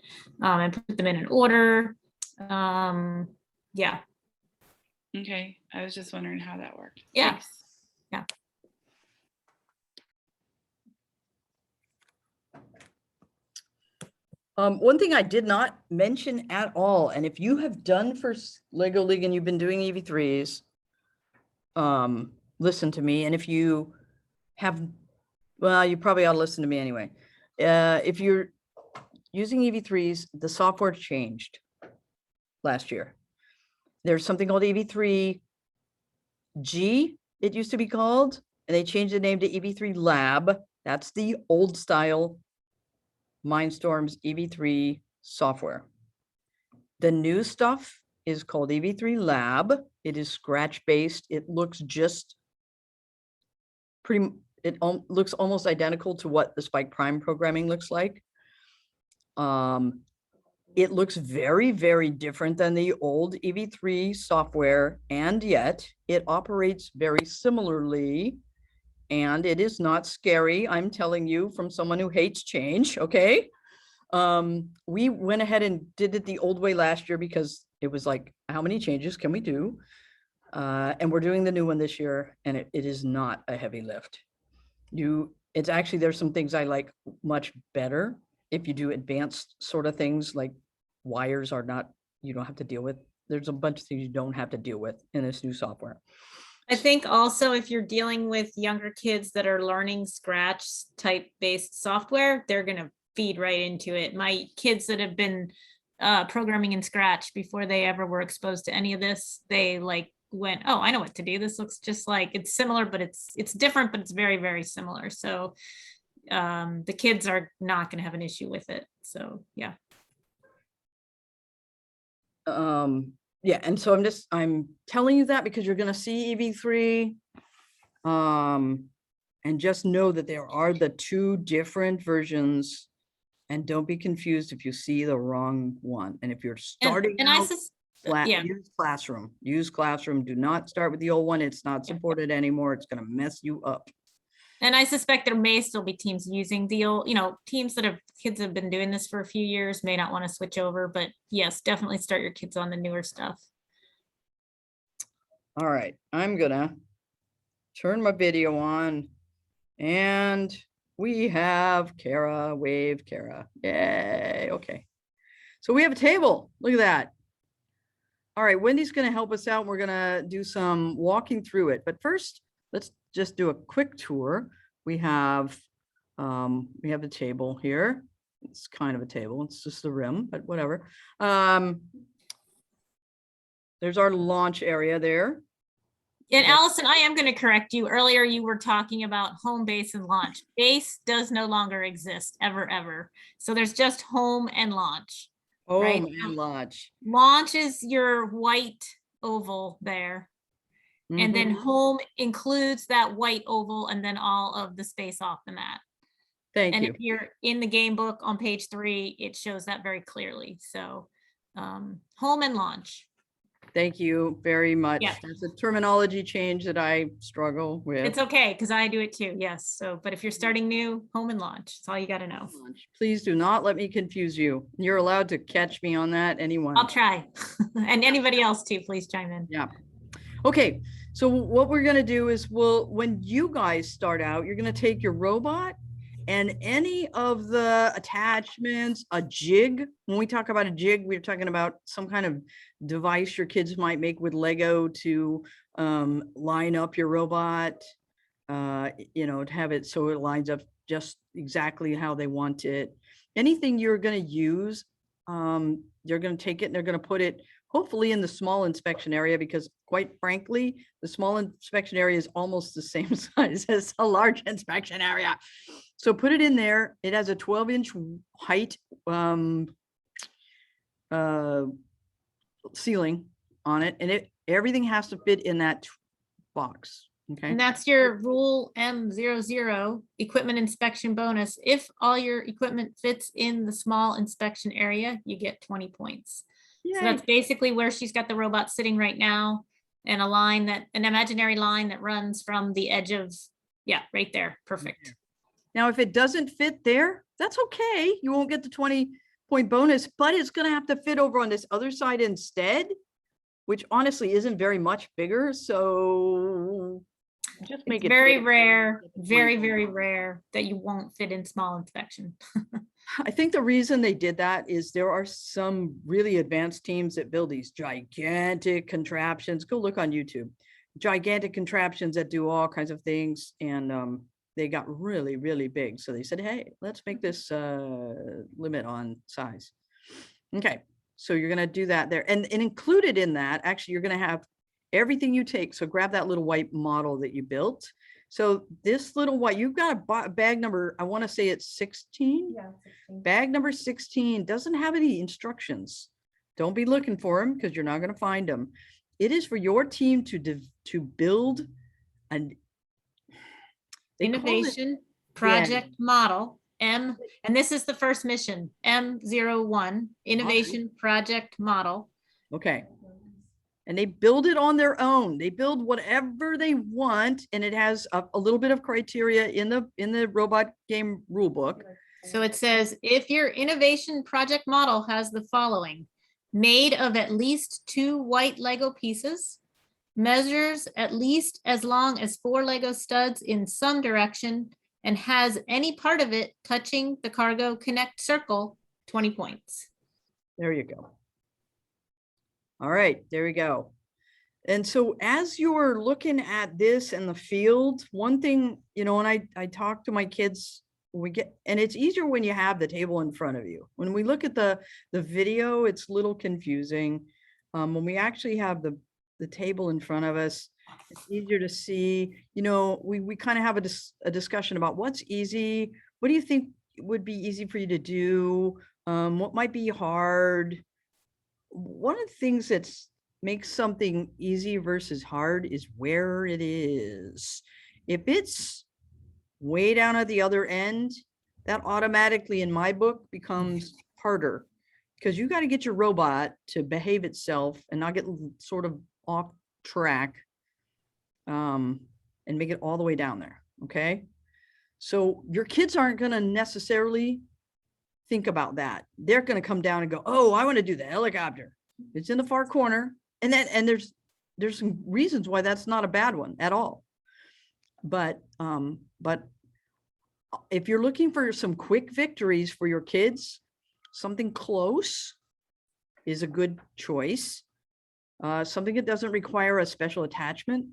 and put them in an order. Yeah. Okay. I was just wondering how that worked. Yeah. Thanks. Yeah. One thing I did not mention at all, and if you have done for Lego League and you've been doing EV3s, listen to me. And if you have, well, you probably ought to listen to me anyway. If you're using EV3s, the software changed last year. There's something called EV3G, it used to be called, and they changed the name to EV3 Lab. That's the old style Mindstorm's EV3 software. The new stuff is called EV3 Lab. It is Scratch-based. It looks just looks almost identical to what the Spike Prime programming looks like. It looks very, very different than the old EV3 software, and yet it operates very similarly. And it is not scary. I'm telling you from someone who hates change, okay? We went ahead and did it the old way last year because it was like, how many changes can we do? And we're doing the new one this year, and it is not a heavy lift. It's actually, there's some things I like much better. If you do advanced sort of things like wires are not, you don't have to deal with. There's a bunch of things you don't have to deal with in this new software. I think also if you're dealing with younger kids that are learning Scratch type based software, they're going to feed right into it. My kids that have been programming in Scratch before they ever were exposed to any of this, they like went, oh, I know what to do. This looks just like, it's similar, but it's different, but it's very, very similar. So the kids are not going to have an issue with it. So yeah. Yeah, and so I'm telling you that because you're going to see EV3, and just know that there are the two different versions, and don't be confused if you see the wrong one. And if you're starting out, use Classroom. Do not start with the old one. It's not supported anymore. It's going to mess you up. And I suspect there may still be teams using the old, teams that have kids have been doing this for a few years may not want to switch over, but yes, definitely start your kids on the newer stuff. All right, I'm gonna turn my video on, and we have Kara, wave Kara. Yay, okay. So we have a table, look at that. All right, Wendy's gonna help us out. We're gonna do some walking through it, but first, let's just do a quick tour. We have the table here. It's kind of a table. It's just the rim, but whatever. There's our launch area there. And Allison, I am going to correct you. Earlier, you were talking about home base and launch. Base does no longer exist ever. So there's just home and launch. Home right? and launch. Launch is your white oval there. And then home includes that white oval and then all of the space off the mat. Thank you. And if you're in the game book on page 3, it shows that very clearly. So home and launch. Thank you very much. Yeah. There's a terminology change that I struggle with. It's okay, because I do it too. Yes. So, but if you're starting new, home and launch. That's all you got to know. Please do not let me confuse you. You're allowed to catch me on that. Anyone. I'll try. And anybody else too, please chime in. Yeah. Okay. So what we're going to do is when you guys start out, you're going to take your robot and any of the attachments, a jig. When we talk about a jig, we're talking about some kind of device your kids might make with Lego to line up your robot, to have it so it lines up just exactly how they want it. Anything you're going to use, they're going to take it and they're going to put it hopefully in the small inspection area, because quite frankly, the small inspection area is almost the same size as a large inspection area. So put it in there. It has a 12-inch height ceiling on it, and everything has to fit in that box. Okay. And that's your rule M00 equipment inspection bonus. If all your equipment fits in the small inspection area, you get 20 points. Yay. So that's basically where she's got the robot sitting right now, and an imaginary line that runs from the edge of, right there. Perfect. Now, if it doesn't fit there, that's okay. You won't get the 20-point bonus, but it's going to have to fit over on this other side instead, which honestly isn't very much bigger. So just make it very rare, very, very rare that you won't fit in small inspection. I think the reason they did that is there are some really advanced teams that build these gigantic contraptions. Go look on YouTube. Gigantic contraptions that do all kinds of things. And they got really, really big. So they said, hey, let's make this limit on size. Okay, so you're going to do that there. And included in that, actually, you're going to have everything you take. So grab that little white model that you built. So this little white, you've got a bag number, I want to say it's 16. Yeah, 16. Bag number 16 doesn't have any instructions. Don't be looking for them because you're not going to find them. It is for your team to build an innovation project model. and this is the first mission, M01, Innovation Project Model. Okay. And they build it on their own. They build whatever they want, and it has a little bit of criteria in the robot game rule book. So it says, if your innovation project model has the following: made of at least 2 white Lego pieces, measures at least as long as 4 Lego studs in some direction, and has any part of it touching the cargo connect circle, 20 points. There you go. All right, there we go. And so as you're looking at this in the field, one thing, you know, and I talk to my kids, and it's easier when you have the table in front of you. When we look at the video, it's a little confusing. When we actually have the table in front of us, it's easier to see. You know, we kind of have a discussion about what's easy. What do you think would be easy for you to do? What might be hard? One of the things that makes something easy versus hard is where it is. If it's way down at the other end, that automatically in my book becomes harder, because you got to get your robot to behave itself and not get sort of off track, and make it all the way down there. Okay. So your kids aren't going to necessarily think about that. They're going to come down and go, oh, I want to do the helicopter. It's in the far corner. And there's some reasons why that's not a bad one at all. But if you're looking for some quick victories for your kids, something close is a good choice. Something that doesn't require a special attachment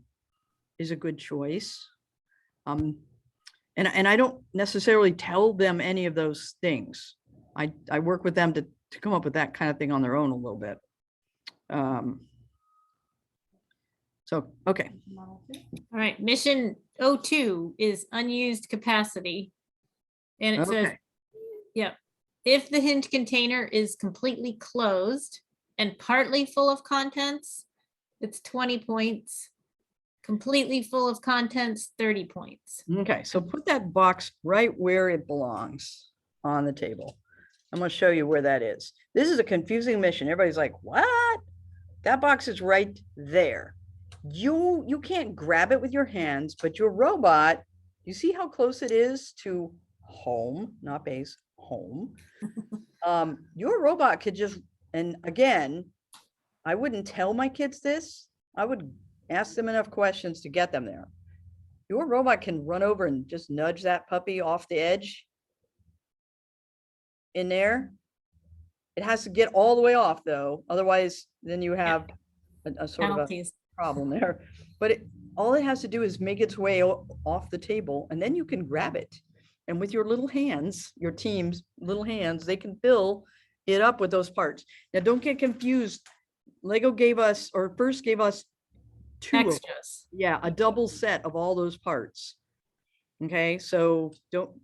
is a good choice. And I don't necessarily tell them any of those things. I work with them to come up with that kind of thing on their own a little bit. So, okay. All right, mission 02 is unused capacity. And it says, Okay. yeah, if the hinge container is completely closed and partly full of contents, it's 20 points. Completely full of contents, 30 points. Okay, so put that box right where it belongs on the table. I'm going to show you where that is. This is a confusing mission. Everybody's like, what? That box is right there. You can't grab it with your hands, but your robot, you see how close it is to home, not base, home. Your robot could just, and again, I wouldn't tell my kids this. I would ask them enough questions to get them there. Your robot can run over and just nudge that puppy off the edge in there. It has to get all the way off though. Otherwise, then you have a sort Penalties. of a problem there. But all it has to do is make its way off the table, and then you can grab it. And with your little hands, your team's little hands, they can fill it up with those parts. Now, don't get confused. Lego gave us, or first gave us, 2 of them. Extras. Yeah, a double set of all those parts. Okay, so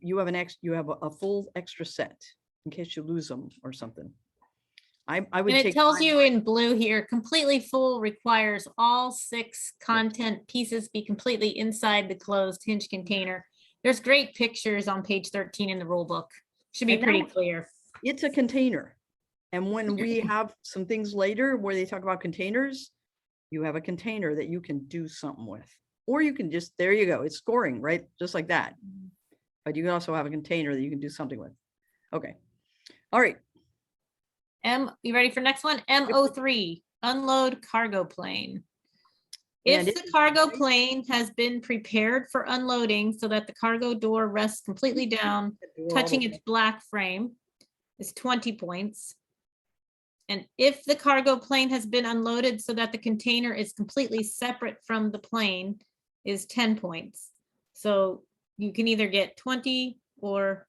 you have a full extra set in case you lose them or something. I would And take it tells mine. you in blue here, completely full requires all 6 content pieces be completely inside the closed hinge container. There's great pictures on page 13 in the rule book. Should be And pretty now- clear. It's a container. And when we have some things later where they talk about containers, you have a container that you can do something with, or you can just, there you go. It's scoring, right? Just like that. But you can also have a container that you can do something with. Okay. All right. You ready for next one? M03, unload cargo plane. And If the cargo plane has been prepared for unloading so that the cargo door rests completely down, touching its black frame, is 20 points. And if the cargo plane has been unloaded so that the container is completely separate from the plane, is 10 points. So you can either get 20 or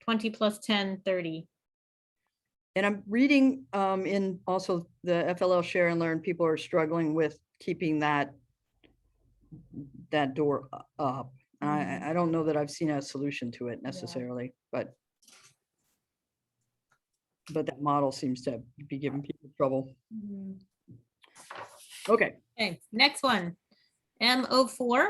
20 plus 10, 30. And I'm reading in also the FLL Share and Learn, people are struggling with keeping that door up. I don't know that I've seen a solution to it necessarily, but that model seems to be giving people trouble. Okay. Okay, next one. M04,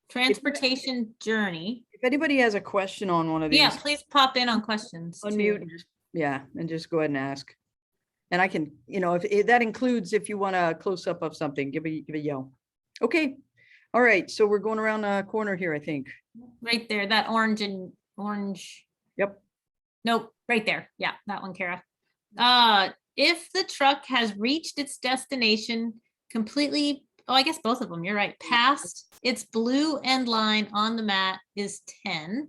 transportation journey. If anybody has a question on one of these, Yeah, please pop in on questions. too. unmute and just, yeah, and just go ahead and ask. And I can, if that includes, if you want a close up of something, give a yell. Okay. All right. So we're going around the corner here, I think. Right there, that orange and orange. Yep. Nope, right there. Yeah, that one, Kara. If the truck has reached its destination completely, oh, I guess both of them, you're right, past its blue end line on the mat is 10.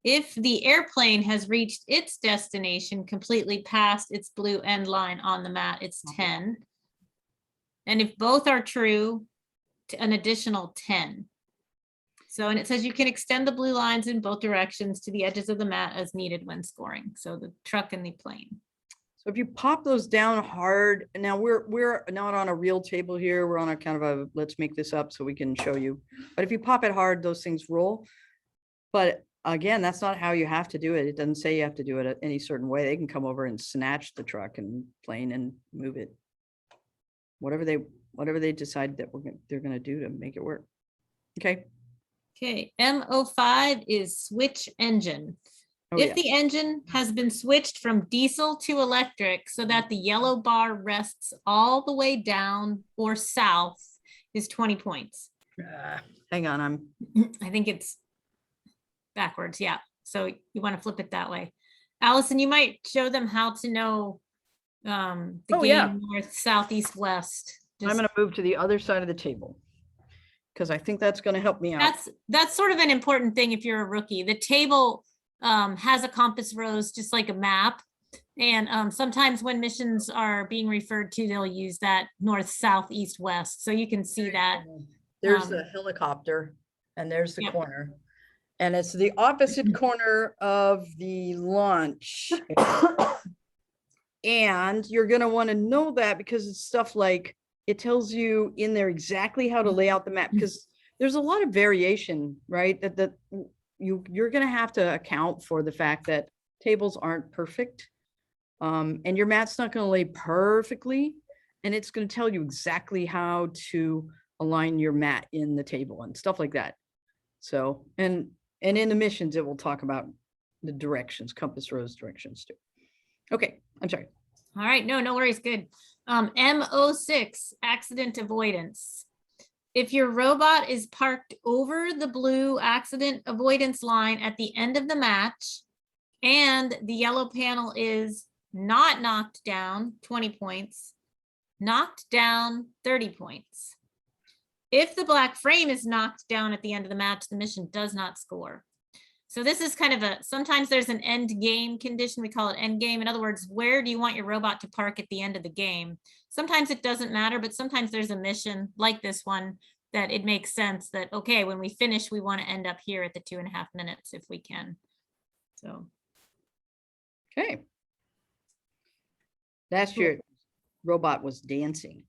If the airplane has reached its destination completely past its blue end line on the mat, it's 10. And if both are true, an additional 10. So, and it says you can extend the blue lines in both directions to the edges of the mat as needed when scoring. So the truck and the plane. So if you pop those down hard, now we're not on a real table here. We're on a kind of a, let's make this up so we can show you. But if you pop it hard, those things roll. But again, that's not how you have to do it. It doesn't say you have to do it any certain way. They can come over and snatch the truck and plane and move it. Whatever they decide that they're going to do to make it work. Okay. Okay, MO5 is switch engine. Oh, If yeah. the engine has been switched from diesel to electric so that the yellow bar rests all the way down or south is 20 points. Hang on, I think it's backwards. Yeah. So you want to flip it that way. Allison, you might show them how to know the Oh, game yeah. north, south, east, west. I'm going to move to the other side of the table because I think that's going to help me out. That's sort of an important thing if you're a rookie. The table has a compass rose just like a map. And sometimes when missions are being referred to, they'll use that north, south, east, west. So you can see that. There's the helicopter and there's the Yep. corner. And it's the opposite corner of the launch. And you're going to want to know that because it's stuff like, it tells you in there exactly how to lay out the map, because there's a lot of variation, right? That you're going to have to account for the fact that tables aren't perfect. And your mat's not going to lay perfectly. And it's going to tell you exactly how to align your mat in the table and stuff like that. So, and in the missions, it will talk about the directions, compass rose directions too. Okay, I'm sorry. All right, no worries, good. MO6, accident avoidance. If your robot is parked over the blue accident avoidance line at the end of the match, and the yellow panel is not knocked down, 20 points, knocked down, 30 points. If the black frame is knocked down at the end of the match, the mission does not score. So this is kind of sometimes there's an end game condition. We call it end game. In other words, where do you want your robot to park at the end of the game? Sometimes it doesn't matter, but sometimes there's a mission like this one that it makes sense that, okay, when we finish, we want to end up here at the 2.5 minutes if we can. So. Okay. That's your robot was dancing.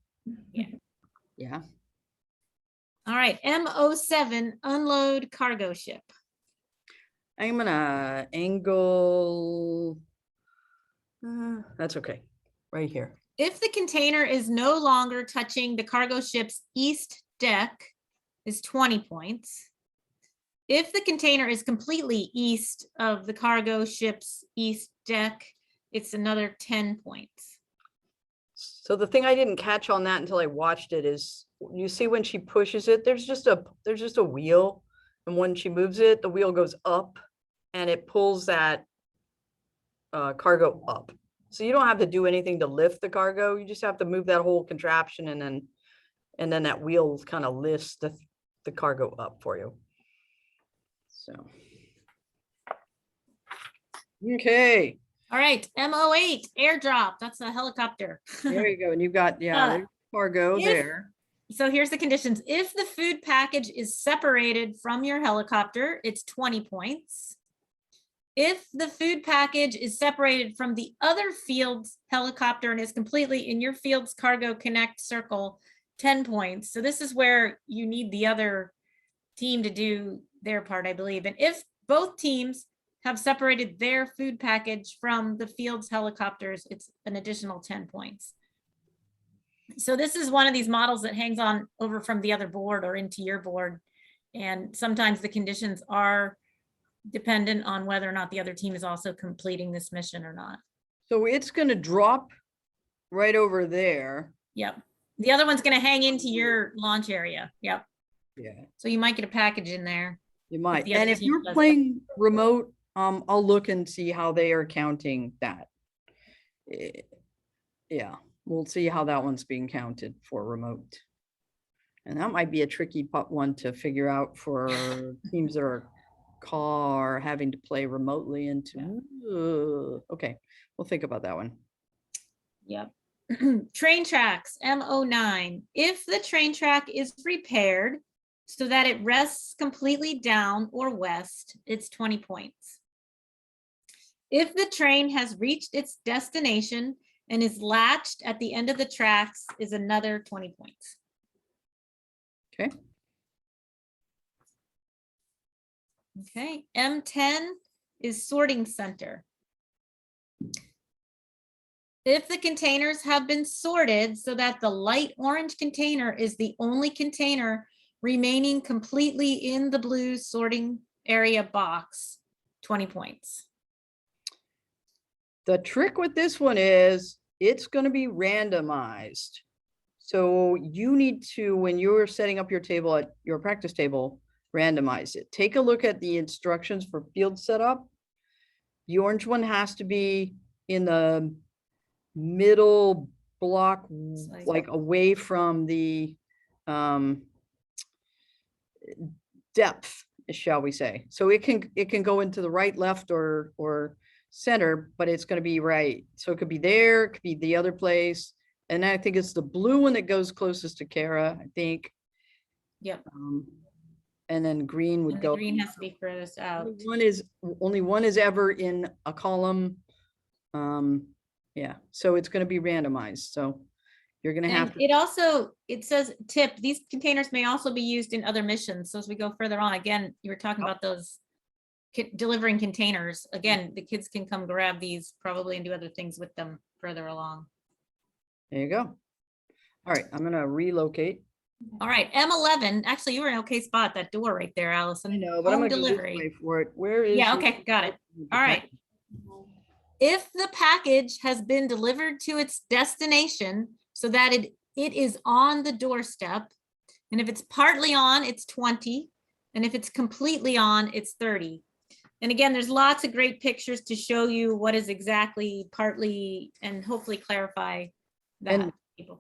Yeah. Yeah. All right, MO7, unload cargo ship. I'm gonna angle, that's okay, right here. If the container is no longer touching the cargo ship's east deck, is 20 points. If the container is completely east of the cargo ship's east deck, it's another 10 points. So the thing I didn't catch on that until I watched it is, you see when she pushes it, there's just a wheel. And when she moves it, the wheel goes up and it pulls that cargo up. So you don't have to do anything to lift the cargo. You just have to move that whole contraption and then that wheel kind of lifts the cargo up for you. So. Okay. All right, MO8, airdrop. That's a helicopter. There you go. And you've got, there's cargo there. So here's the conditions. If the food package is separated from your helicopter, it's 20 points. If the food package is separated from the other field's helicopter and is completely in your field's cargo connect circle, 10 points. So this is where you need the other team to do their part, I believe. And if both teams have separated their food package from the field's helicopters, it's an additional 10 points. So this is one of these models that hangs on over from the other board or into your board. And sometimes the conditions are dependent on whether or not the other team is also completing this mission or not. So it's going to drop right over there. Yep. The other one's going to hang into your launch area. Yep. Yeah, So you might get a package in there. you might. the And other if team you're doesn't. playing remote, I'll look and see how they are counting that. Yeah, we'll see how that one's being counted for remote. And that might be a tricky one to figure out for teams that are having to play remotely into. Okay, we'll think about that one. Yep. Train tracks, M09. If the train track is repaired so that it rests completely down or west, it's 20 points. If the train has reached its destination and is latched at the end of the tracks, is another 20 points. Okay. Okay, M10 is sorting center. If the containers have been sorted so that the light orange container is the only container remaining completely in the blue sorting area box, 20 points. The trick with this one is it's going to be randomized. So you need to, when you're setting up your table at your practice table, randomize it. Take a look at the instructions for field setup. The orange one has to be in the middle block, like away from the depth, shall we say. So it can go into the right, left, or center, but it's going to be right. So it could be there, it could be the other place. And I think it's the blue one that goes closest to Kara, I think. Yep. And then green would And go. the green has to be furthest out. Only one is ever in a column. Yeah, so it's going to be randomized. So you're going to have And it says tip, these containers may also be used in other missions. So as we go further on, again, you were talking about those delivering containers. Again, the kids can come grab these probably and do other things with them further along. There you go. All right, I'm going to relocate. All right, M11. Actually, you were in okay spot, that door right there, Allison. I know, but I'm Home going to go this delivery. way for it. Where is? Yeah, your- okay, got it. All right. If the package has been delivered to its destination so that it is on the doorstep, and if it's partly on, it's 20, and if it's completely on, it's 30. And again, there's lots of great pictures to show you what is exactly partly and hopefully clarify that.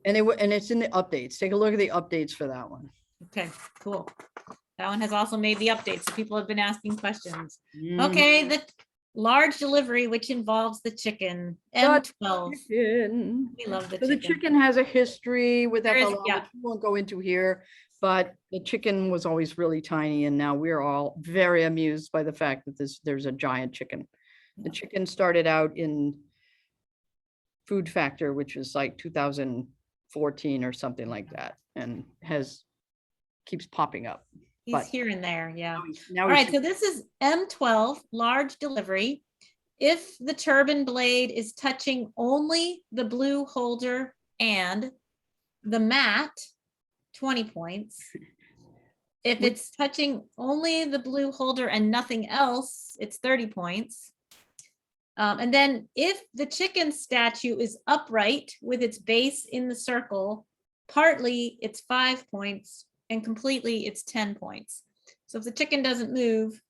And it's in the updates. Take a look at the updates for that one. Okay, cool. That one has also made the updates. So people have been asking questions. Mm. Okay, the large delivery, which involves the chicken, M12. Chicken. We love the So the chicken. chicken has a history with There is, FLL, yeah. which we won't go into here, but the chicken was always really tiny, and now we're all very amused by the fact that there's a giant chicken. The Yeah. chicken started out in Food Factor, which was like 2014 or something like that, and keeps popping up. He's but- here and there, yeah. Now All right, so this is M12, large delivery. If the turbine blade is touching only the blue holder and the mat, 20 points. If it's touching only the blue holder and nothing else, it's 30 points. And then if the chicken statue is upright with its base in the circle, partly it's 5 points and completely it's 10 points. So if the chicken doesn't move,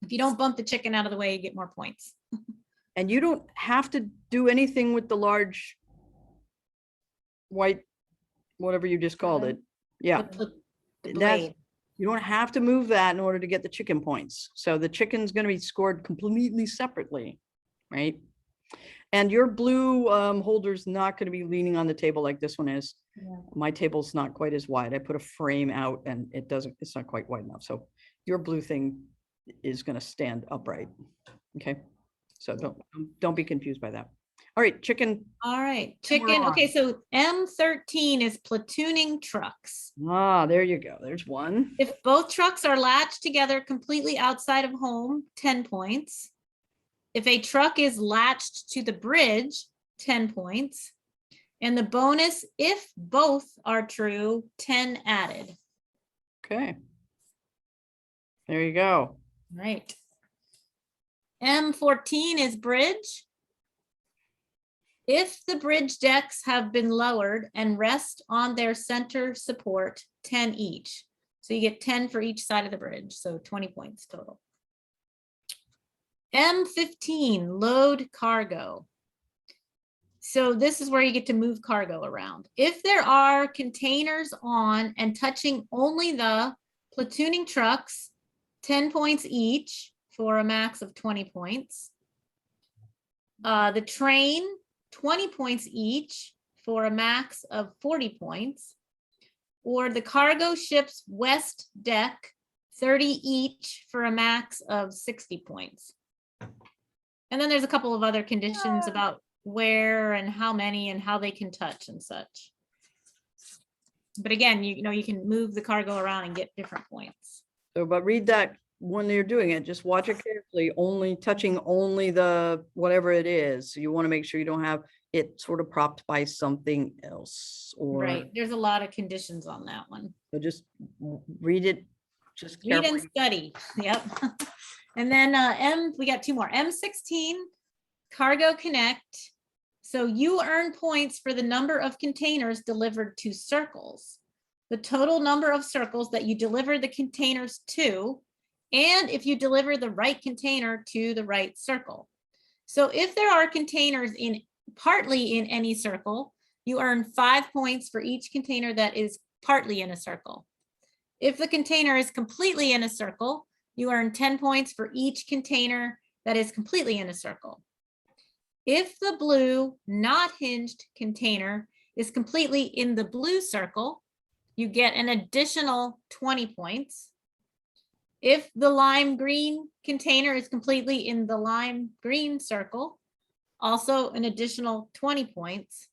if you don't bump the chicken out of the way, you get more points. And you don't have to do anything with the large white, whatever you just called it. Yeah. The That's, blade. you don't have to move that in order to get the chicken points. So the chicken's going to be scored completely separately, right? And your blue holder's not going to be leaning on the table like this one is. Yeah. My table's not quite as wide. I put a frame out and it's not quite wide enough. So your blue thing is going to stand upright. Okay. So don't be confused by that. All right, chicken. All right, And we're chicken. on. Okay, so M13 is platooning trucks. Ah, there you go. There's one. If both trucks are latched together completely outside of home, 10 points. If a truck is latched to the bridge, 10 points. And the bonus, if both are true, 10 added. Okay. There you go. Right. M14 is bridge. If the bridge decks have been lowered and rest on their center support, 10 each. So you get 10 for each side of the bridge, so 20 points total. M15, load cargo. So this is where you get to move cargo around. If there are containers on and touching only the platooning trucks, 10 points each for a max of 20 points. The train, 20 points each for a max of 40 points. Or the cargo ship's west deck, 30 each for a max of 60 points. And then there's a couple of other conditions about where and how many and how they can touch and such. But again, you know, you can move the cargo around and get different points. So, but read that when you're doing it, just watch it carefully, only touching only the, whatever it is. So you want to make sure you don't have it sort of propped by something else or. Right, there's a lot of conditions on that one. So just read it, just Read and carefully. study, yep. And then we got two more. M16, Cargo Connect. So you earn points for the number of containers delivered to circles, the total number of circles that you deliver the containers to, and if you deliver the right container to the right circle. So if there are containers in partly in any circle, you earn 5 points for each container that is partly in a circle. If the container is completely in a circle, you earn 10 points for each container that is completely in a circle. If the blue not hinged container is completely in the blue circle, you get an additional 20 points. If the lime green container is completely in the lime green circle, also an additional 20 points.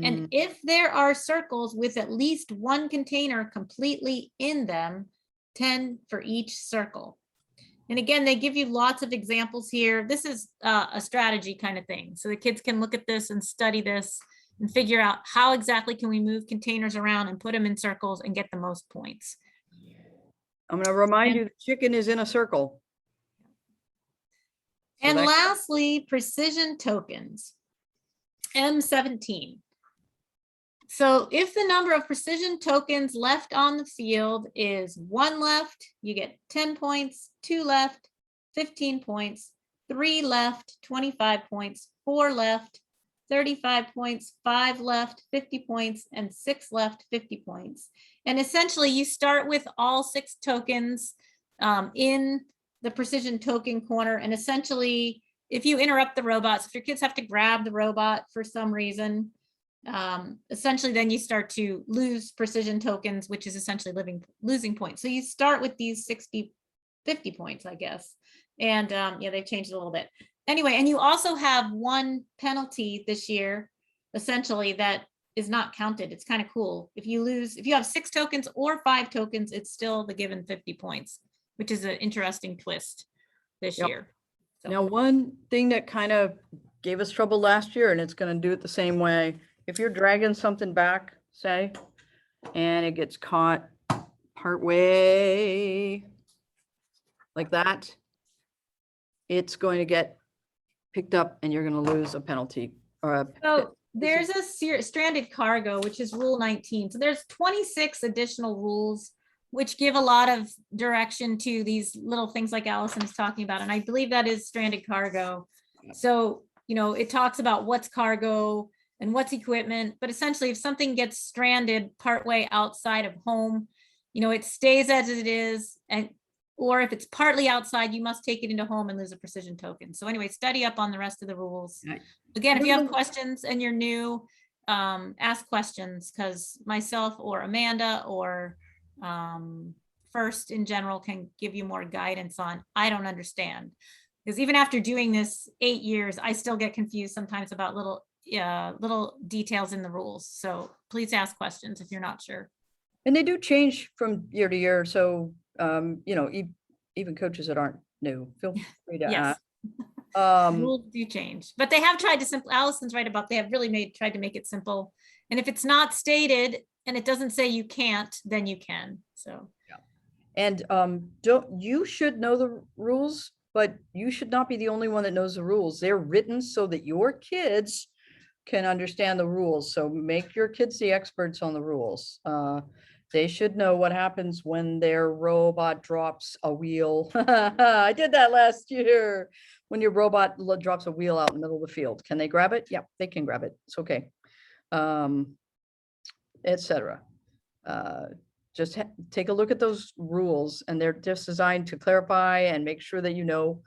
And if there are circles with at least one container completely in them, 10 for each circle. And again, they give you lots of examples here. This is a strategy kind of thing. So the kids can look at this and study this and figure out how exactly can we move containers around and put them in circles and get the most points. I'm going to remind you, the chicken is in a circle. So And that- lastly, precision tokens, M17. So if the number of precision tokens left on the field is 1 left, you get 10 points, 2 left, 15 points, 3 left, 25 points, 4 left, 35 points, 5 left, 50 points, and 6 left, 50 points. And essentially you start with all 6 tokens in the precision token corner. And essentially, if you interrupt the robots, if your kids have to grab the robot for some reason, essentially then you start to lose precision tokens, which is essentially losing points. So you start with these 50 points, I guess. And yeah, they've changed it a little bit. Anyway, and you also have 1 penalty this year, essentially, that is not counted. It's kind of cool. If you have 6 tokens or 5 tokens, it's still the given 50 points, which is an interesting twist this year. So. Now, one thing that kind of gave us trouble last year, and it's going to do it the same way. If you're dragging something back, say, and it gets caught part way like that, it's going to get picked up and you're going to lose a penalty. So there's a stranded cargo, which is rule 19. So there's 26 additional rules, which give a lot of direction to these little things like Allison is talking about. And I believe that is stranded cargo. So, you know, it talks about what's cargo and what's equipment, but essentially if something gets stranded partway outside of home, you know, it stays as it is. Or if it's partly outside, you must take it into home and lose a precision token. So anyway, study up on the rest of the rules. Again, if you have questions and you're new, ask questions, because myself or Amanda or First in general can give you more guidance on, I don't understand. Because even after doing this 8 years, I still get confused sometimes about little details in the rules. So please ask questions if you're not sure. And they do change from year to year. So, you know, even coaches that aren't new, feel free to Yes. ask. Rules do change, but they have tried to Allison's right about, they have really tried to make it simple. And if it's not stated and it doesn't say you can't, then you can. So. And you should know the rules, but you should not be the only one that knows the rules. They're written so that your kids can understand the rules. So make your kids the experts on the rules. They should know what happens when their robot drops a wheel. I did that last year. When your robot drops a wheel out in the middle of the field, can they grab it? Yep, they can grab it. It's okay. Etc. Just take a look at those rules, and they're just designed to clarify and make sure that you know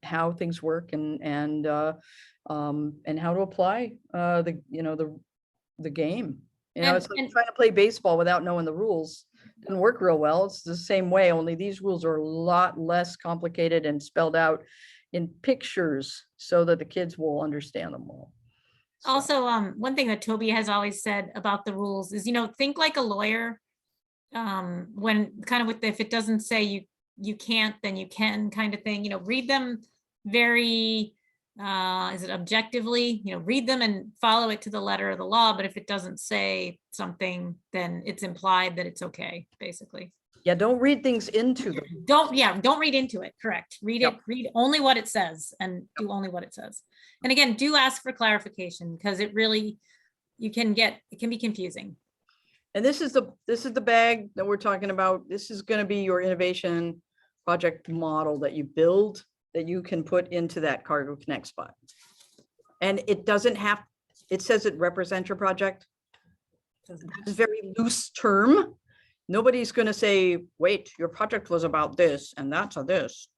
how things work and how to apply the game. It's like trying to play baseball without knowing the rules. Doesn't work real well. It's the same way, only these rules are a lot less complicated and spelled out in pictures so that the kids will understand them all. So. Also, one thing that Toby has always said about the rules is, think like a lawyer. When kind of if it doesn't say you can't, then you can kind of thing, read them very, is it objectively, read them and follow it to the letter of the law. But if it doesn't say something, then it's implied that it's okay, basically. Yeah, don't read things into them. Don't read into it. Correct. Read read only what it says and do only what it says. And again, do ask for clarification, because it can be confusing. And this is the bag that we're talking about. This is going to be your innovation project model that you build, that you can put into that Cargo Connect spot. And it says it represents your project. It's a very loose term. Nobody's going to say, wait, your project was about this and that's a this.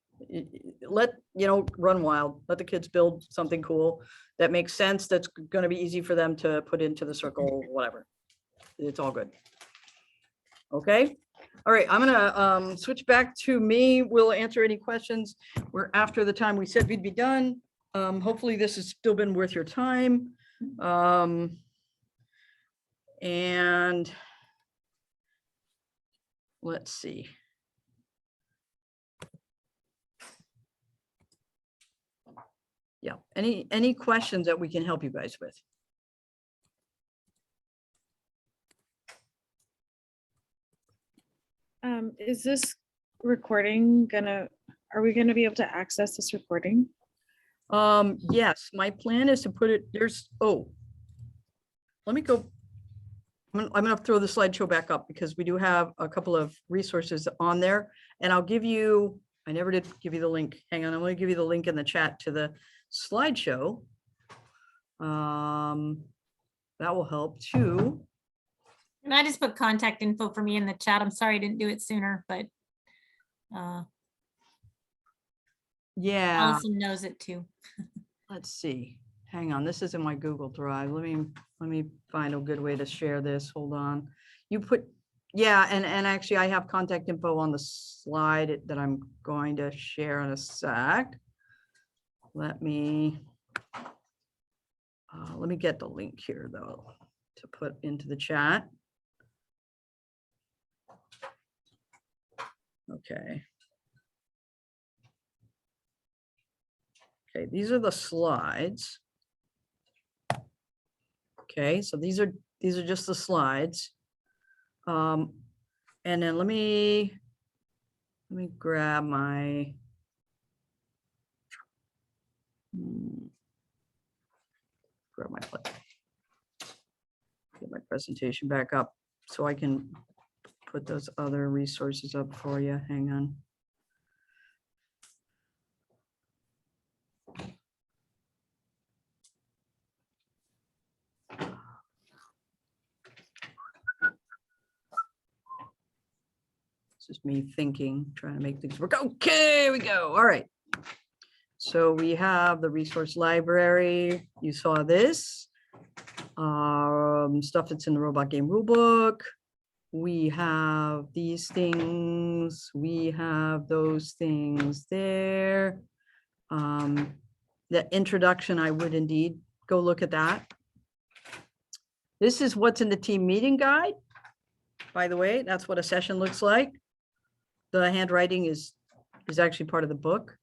Run wild. Let the kids build something cool that makes sense, that's going to be easy for them to put into the circle, whatever. It's all good. Okay. All right. I'm going to switch back to me. We'll answer any questions. We're after the time we said we'd be done. Hopefully this has still been worth your time. And let's see. Yeah. Any questions that we can help you guys with? Is this recording are we gonna be able to access this recording? Yes, my plan is to put it, let me go. I'm gonna throw the slideshow back up, because we do have a couple of resources on there, and I'll give you, I never did give you the link. Hang on, I'm gonna give you the link in the chat to the slideshow. That will help too. And I just put contact info for me in the chat. I'm sorry I didn't do it sooner, but yeah, Allison knows it too. Let's see. Hang on, this is in my Google Drive. Let me find a good way to share this. Hold on. And actually I have contact info on the slide that I'm going to share in a sec. Let me get the link here though to put into the chat. Okay. Okay, these are the slides. Okay, so these are just the slides. And then let me grab my get my presentation back up so I can put those other resources up for you. Hang on. This is me thinking, trying to make things work. Okay, here we go. All right. So we have the resource library. You saw this stuff that's in the robot game rulebook. We have these things. We have those things there. The introduction, I would indeed go look at that. This is what's in the team meeting guide. By the way, that's what a session looks like. The handwriting is actually part of the book.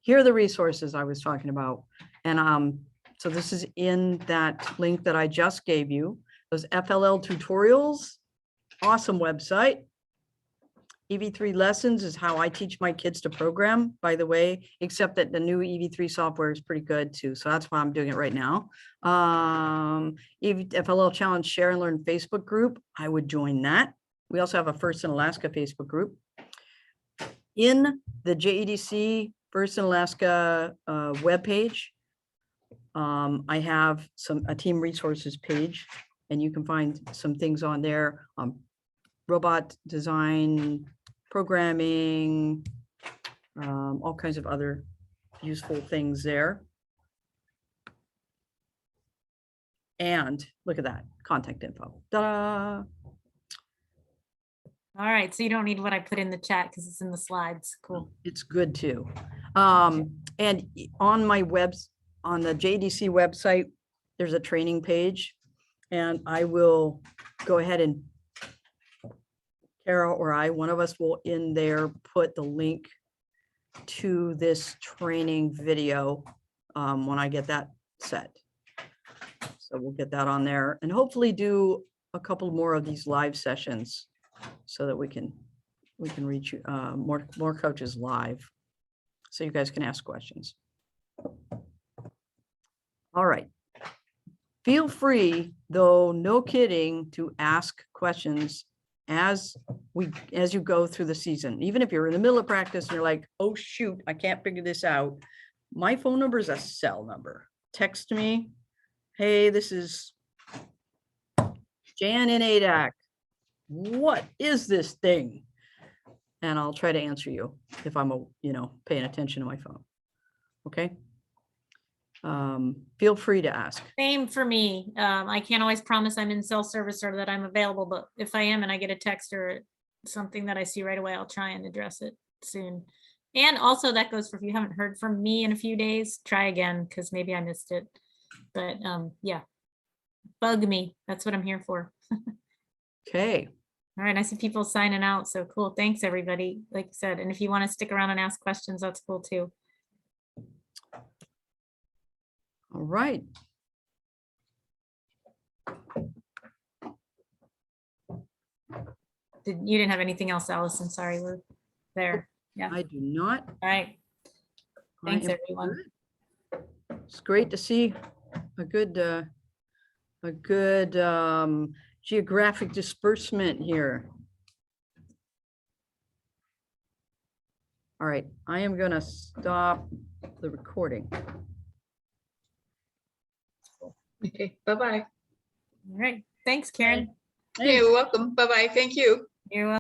Here are the resources I was talking about. And so this is in that link that I just gave you. Those FLL tutorials, awesome website. EV3 lessons is how I teach my kids to program, by the way, except that the new EV3 software is pretty good too. So that's why I'm doing it right now. FLL Challenge Share and Learn Facebook group, I would join that. We also have a First in Alaska Facebook group. In the JEDC First in Alaska webpage, I have a team resources page, and you can find some things on there. Robot design, programming, all kinds of other useful things there. And look at that, contact info. Ta-da! All right, so you don't need what I put in the chat because it's in the slides. Cool. It's good too. And on my on the JDC website, there's a training page, and I will go ahead and Kara or one of us will in there put the link to this training video when I get that set. So we'll get that on there and hopefully do a couple more of these live sessions so that we can reach more coaches live so you guys can ask questions. All right. Feel free, though, no kidding, to ask questions as you go through the season. Even if you're in the middle of practice and you're like, oh shoot, I can't figure this out. My phone number is a cell number. Text me, hey, this is Jan in ADAC. What is this thing? And I'll try to answer you if I'm paying attention to my phone. Okay. Feel free to ask. Same for me. I can't always promise I'm in cell service or that I'm available, but if I am and I get a text or something that I see right away, I'll try and address it soon. And also that goes for if you haven't heard from me in a few days, try again because maybe I missed it. But yeah, bug me. That's what I'm here for. Okay. All right, I see people signing out. So cool. Thanks, everybody. Like you said, and if you want to stick around and ask questions, that's cool too. All right. You didn't have anything else, Allison? Sorry, we're there. Yeah. I do not. All right. Thanks, I am everyone. good. It's great to see a good geographic disbursement here. All right, I am going to stop the recording. Okay, bye-bye. All right. Thanks, Karen. Thanks. You're welcome. Bye-bye. Thank you. You're welcome.